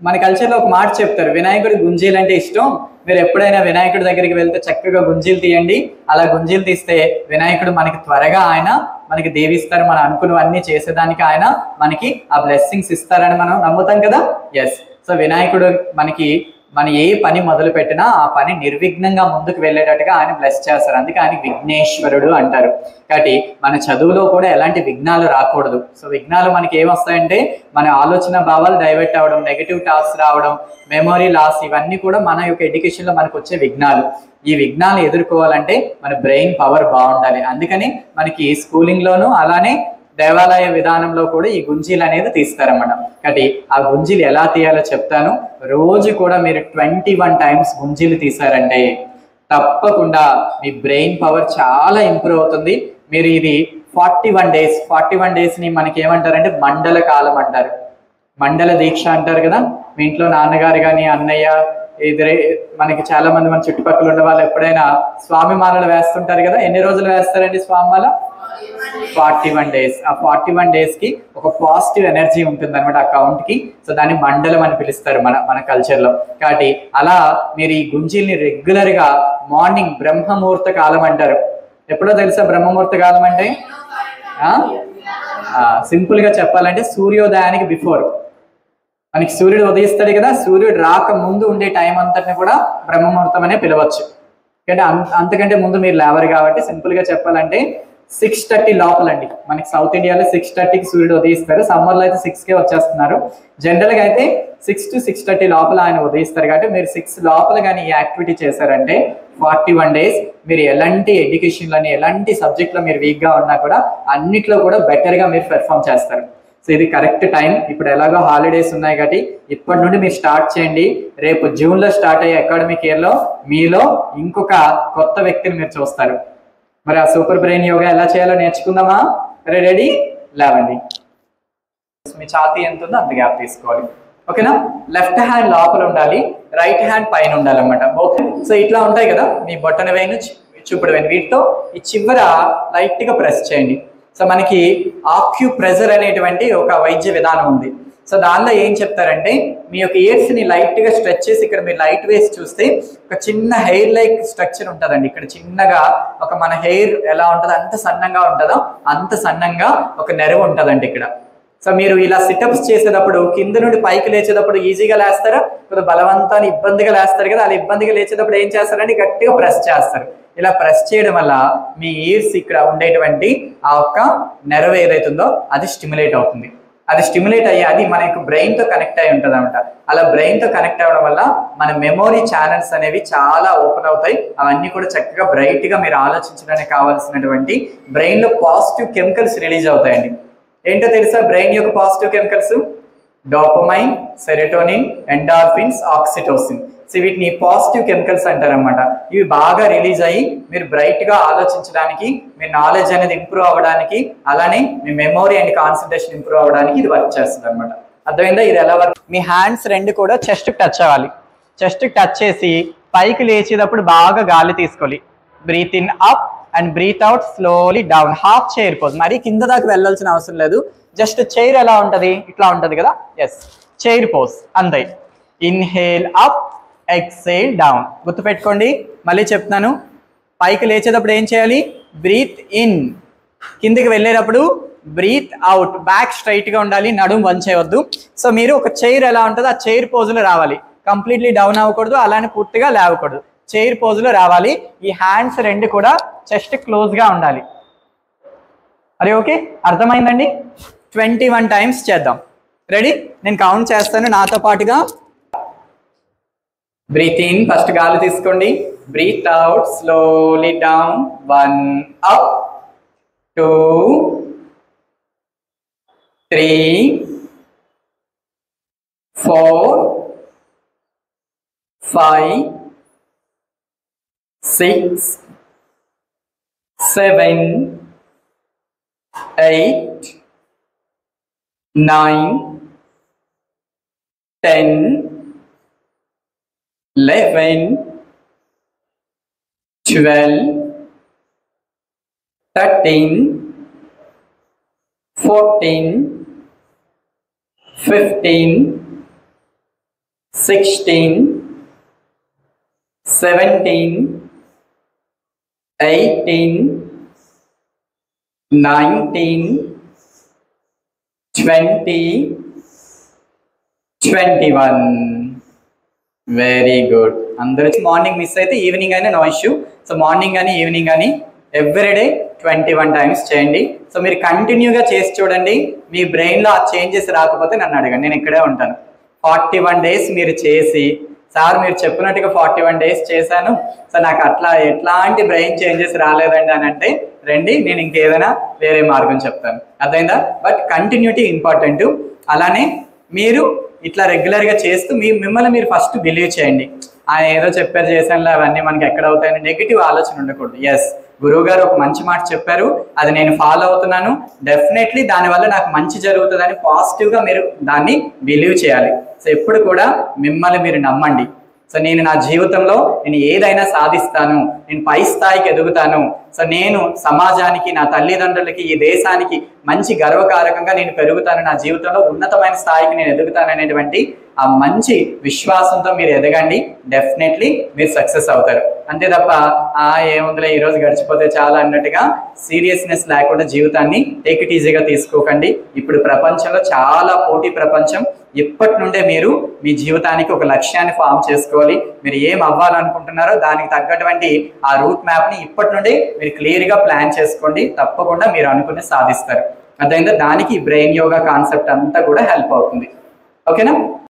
[SPEAKER 1] మన కల్చర్లో ఒక మాట చెప్తారు, వినాయకుడి గుంజీలు అంటే ఇష్టం, మీరు ఎప్పుడైనా వినాయకుడి దగ్గరికి వెళ్తే చక్కగా గుంజీలు తీయండి. అలా గుంజీలు తీస్తే వినాయకుడు మనకి త్వరగా ఆయన మనకి దీవిస్తారు, మనం అనుకున్నవన్నీ చేసేదానికి ఆయన మనకి ఆ బ్లెస్సింగ్స్ ఇస్తారని మనం నమ్ముతాం కదా. ఎస్, సో వినాయకుడు మన ఏ పని మొదలు పెట్టినా ఆ పని నిర్విఘ్నంగా ముందుకు వెళ్ళేటట్టుగా ఆయన బ్లెస్ చేస్తారు. అందుకే ఆయన విఘ్నేశ్వరుడు అంటారు. కాబట్టి మన చదువులో కూడా ఎలాంటి విఘ్నాలు రాకూడదు. సో విఘ్నాలు మనకి ఏమొస్తాయంటే, మన ఆలోచన భావాలు డైవర్ట్ అవ్వడం, నెగిటివ్ థాట్స్ రావడం, మెమొరీ లాస్, ఇవన్నీ కూడా మన యొక్క ఎడ్యుకేషన్లో మనకు వచ్చే విఘ్నాలు. ఈ విఘ్నాలు ఎదుర్కోవాలంటే మన బ్రెయిన్ పవర్ బాగుండాలి. అందుకని మనకి స్కూలింగ్లోనూ అలానే దేవాలయ విధానంలో కూడా ఈ గుంజీలు అనేది తీస్తారన్నమాట. కాబట్టి ఆ గుంజీలు ఎలా తీయాలో చెప్తాను. రోజు కూడా మీరు 21 టైమ్స్ గుంజీలు తీసారంటే తప్పకుండా మీ బ్రెయిన్ పవర్ చాలా ఇంప్రూవ్ అవుతుంది. మీరు ఇది 41 డేస్ని మనకి ఏమంటారంటే మండల కాలం అంటారు, మండల దీక్ష అంటారు కదా. మీ ఇంట్లో నాన్నగారు కానీ అన్నయ్య ఇది మనకి చాలా మంది మన చుట్టుపక్కల ఉన్న వాళ్ళు ఎప్పుడైనా స్వామి మాలలు వేస్తుంటారు కదా. ఎన్ని రోజులు వేస్తారండి స్వామి మాల? 41 days. ఆ 41 days కి ఒక పాజిటివ్ ఎనర్జీ ఉంటుంది అనమాట అకౌంట్ కి. సో దాన్ని మండలం అని పిలుస్తారు మన కల్చర్ లో. కాబట్టి అలా మీరు ఈ గుంజీల్ని రెగ్యులర్ గా మార్నింగ్ బ్రహ్మముహూర్త కాలం అంటారు. ఎప్పుడో తెలుసా బ్రహ్మముహూర్త కాలం అంటే? సింపుల్ గా చెప్పాలంటే సూర్యోదయానికి బిఫోర్. మనకి సూర్యుడు ఉదయిస్తాడు కదా, సూర్యుడు రాక ముందు ఉండే టైం అంతటిని కూడా బ్రహ్మముహూర్తం అనే పిలవచ్చు. అంటే అంతకంటే ముందు మీరు లేవరు కాబట్టి సింపుల్ గా చెప్పాలంటే 6:30 లోపలండి. మనకి సౌత్ ఇండియాలో 6:30కి సూర్యుడు ఉదయిస్తారు. సమ్మర్లో అయితే 6కే వచ్చేస్తున్నారు. జనరల్గా అయితే 6 to 6:30 లోపల ఆయన ఉదయిస్తారు. కాబట్టి మీరు 6 లోపల కానీ ఈ యాక్టివిటీ చేశారంటే 41 days మీరు ఎలాంటి ఎడ్యుకేషన్లోని ఎలాంటి సబ్జెక్ట్లో మీరు వీక్గా ఉన్నా కూడా అన్నిట్లో కూడా బెటర్గా మీరు పెర్ఫామ్ చేస్తారు. సో ఇది కరెక్ట్ టైం. ఇప్పుడు ఎలాగో హాలిడేస్ ఉన్నాయి కాబట్టి ఇప్పటి నుండి మీరు స్టార్ట్ చేయండి. రేపు జూన్లో స్టార్ట్ అయ్యే అకాడమిక్ ఇయర్లో మీలో ఇంకొక కొత్త వ్యక్తిని మీరు చూస్తారు. మరి ఆ సూపర్ బ్రెయిన్ యోగా ఎలా చేయాలో నేర్చుకుందామా? రెడీ? లేవండి. మీ ఛాతీ ఎంత ఉందో అంత గ్యాప్ తీసుకోవాలి. ఓకేనా? లెఫ్ట్ హ్యాండ్ లోపల ఉండాలి, రైట్ హ్యాండ్ పైన ఉండాలన్నమాట. ఓకే. సో ఇట్లా ఉంటాయి కదా మీ బొట్టన వేలు, చూపుడు వేలు, వీటితో ఈ చివర లైట్ గా ప్రెస్ చేయండి. సో మనకి ఆక్యుప్రెజర్ అనేటువంటి ఒక వైద్య విధానం ఉంది. సో దానిలో ఏం చెప్తారంటే మీ యొక్క ఇయర్స్ ని లైట్ గా స్ట్రెచ్ చేసి ఇక్కడ మీరు లైట్ వేసి చూస్తే ఒక చిన్న హెయిర్ లైక్ స్ట్రక్చర్ ఉంటుందండి. ఇక్కడ చిన్నగా ఒక మన హెయిర్ ఎలా ఉంటుందో అంత సన్నంగా ఉంటుందో అంత సన్నంగా ఒక నెరవు ఉంటుందండి ఇక్కడ. సో మీరు ఇలా సిటప్స్ చేసేటప్పుడు కింద నుండి పైకి లేచేటప్పుడు ఈజీగా లేస్తారా? కొద్దిగా బలవంతాన్ని ఇబ్బందిగా లేస్తారు కదా, అలా ఇబ్బందిగా లేచేటప్పుడు ఏం చేస్తారంటే గట్టిగా ప్రెస్ చేస్తారు. ఇలా ప్రెస్ చేయడం వల్ల మీ ఇయర్స్ ఇక్కడ ఉండేటువంటి ఆ ఒక్క నెరవు ఏదైతుందో అది స్టిమ్యులేట్ అవుతుంది. అది స్టిమ్యులేట్ అయ్యి అది మన యొక్క బ్రెయిన్తో కనెక్ట్ అయి ఉంటుంది అనమాట. అలా బ్రెయిన్తో కనెక్ట్ అవ్వడం వల్ల మన మెమొరీ ఛానల్స్ అనేవి చాలా ఓపెన్ అవుతాయి. అవన్నీ కూడా చక్కగా బ్రైట్గా మీరు ఆలోచించడానికి కావాల్సినటువంటి బ్రెయిన్లో పాజిటివ్ కెమికల్స్ రిలీజ్ అవుతాయండి. ఏంటో తెలుసా బ్రెయిన్ యొక్క positive chemicals? Dopamine, serotonin, endorphins, oxytocin. So వీటిని పాజిటివ్ కెమికల్స్ అంటారనమాట. ఇవి బాగా రిలీజ్ అయ్యి మీరు బ్రైట్గా ఆలోచించడానికి, మీ నాలెడ్జ్ అనేది ఇంప్రూవ్ అవ్వడానికి, అలానే మీ మెమొరీ అండ్ కాన్సన్ట్రేషన్ ఇంప్రూవ్ అవ్వడానికి ఇది వర్క్ చేస్తుంది అనమాట. అర్థమైందా? ఇది ఎలా వర్క్? మీ హ్యాండ్స్ రెండు కూడా చెస్ట్ టచ్ అవ్వాలి. చెస్ట్ టచ్ చేసి పైకి లేచేటప్పుడు బాగా గాలి తీసుకోవాలి. Breathe in up and breathe out slowly down. Half chair pose. మరి కింద దాకా వెళ్ళాల్సిన అవసరం లేదు. జస్ట్ చైర్ ఎలా ఉంటుంది? ఇట్లా ఉంటుంది కదా. ఎస్, చైర్ పోజ్ అంతే. Inhale up, exhale down. గుర్తుపెట్టుకోండి. మళ్ళీ చెప్తున్నాను. పైకి లేచేటప్పుడు ఏం చేయాలి? Breathe in. కిందికి వెళ్ళేటప్పుడు బ్రీత్ అవుట్. బ్యాక్ స్ట్రైట్గా ఉండాలి, నడుము వంచేయవద్దు. సో మీరు ఒక చైర్ ఎలా ఉంటుందో ఆ చైర్ పోజులో రావాలి. కంప్లీట్లీ డౌన్ అవ్వకూడదు, అలానే పూర్తిగా లేవకూడదు. చైర్ పోజులో రావాలి. ఈ హ్యాండ్స్ రెండు కూడా చెస్ట్ క్లోజ్గా ఉండాలి. అరే ఓకే, అర్థమైందండి? 21 times చేద్దాం. రెడీ? నేను కౌంట్ చేస్తాను నాతో పాటుగా. బ్రీత్ ఇన్, ఫస్ట్ గాలి తీసుకోండి. Breathe out slowly down. 1 up, 2, 3, 4, 5, 6, 7, 8, 9, 10, 11, 12, 13, 14, 15, 16, 17, 18, 19, 20, 21. Very good. అందరూ మార్నింగ్ మిస్ అయితే ఈవినింగ్ అయినా నో ఇష్యూ. సో మార్నింగ్ కానీ ఈవినింగ్ కానీ ఎవ్రీడే 21 times చేయండి. సో మీరు కంటిన్యూగా చేసి చూడండి. మీ బ్రెయిన్లో ఆ చేంజెస్ రాకపోతే నన్ను అడగండి, నేను ఇక్కడే ఉంటాను. 41 days మీరు చేసి, సార్ మీరు చెప్పినట్టుగా 41 days చేశాను, సో నాకు అట్లా ఎట్లాంటి బ్రెయిన్ చేంజెస్ రాలేదండి అని అంటే రండి, నేను ఇంకేదైనా వేరే మార్గం చెప్తాను. అర్థమైందా? But continuity important. అలానే మీరు ఇట్లా రెగ్యులర్గా చేస్తూ మిమ్మల్ని మీరు ఫస్ట్ బిలీవ్ చేయండి. ఆయన ఏదో చెప్పారు చేశానులే అవన్నీ మనకి ఎక్కడ అవుతాయని నెగిటివ్ ఆలోచన ఉండకూడదు. ఎస్, గురువు గారు ఒక మంచి మాట చెప్పారు, అది నేను ఫాలో అవుతున్నాను, డెఫినెట్లీ దానివల్ల నాకు మంచి జరుగుతుందని పాజిటివ్గా మీరు దాన్ని బిలీవ్ చేయాలి. సో ఎప్పుడు కూడా మిమ్మల్ని మీరు నమ్మండి. సో నేను నా జీవితంలో నేను ఏదైనా సాధిస్తాను, నేను పై స్థాయికి ఎదుగుతాను, సో నేను సమాజానికి, నా తల్లిదండ్రులకి, ఈ దేశానికి మంచి గర్వకారకంగా నేను పెరుగుతాను, నా జీవితంలో ఉన్నతమైన స్థాయికి నేను ఎదుగుతాను అనేటువంటి ఆ మంచి విశ్వాసంతో మీరు ఎదగండి. డెఫినెట్లీ మీరు సక్సెస్ అవుతారు. అంతే తప్ప ఏముందిలే ఈరోజు గడిచిపోతే చాలా అన్నట్టుగా సీరియస్నెస్ లేకుండా జీవితాన్ని టేక్ ఇట్ ఈజీగా తీసుకోకండి. ఇప్పుడు ప్రపంచంలో చాలా పోటీ ప్రపంచం. ఇప్పటి నుండే మీరు మీ జీవితానికి ఒక లక్ష్యాన్ని ఫామ్ చేసుకోవాలి. మీరు ఏం అవ్వాలనుకుంటున్నారో దానికి తగ్గటువంటి ఆ రూట్ మ్యాప్ని ఇప్పటి నుండే మీరు క్లియర్గా ప్లాన్ చేసుకోండి. తప్పకుండా మీరు అనుకుని సాధిస్తారు. అర్థమైందా? దానికి బ్రెయిన్ యోగా కాన్సెప్ట్ అంతా కూడా హెల్ప్ అవుతుంది. ఓకేనా?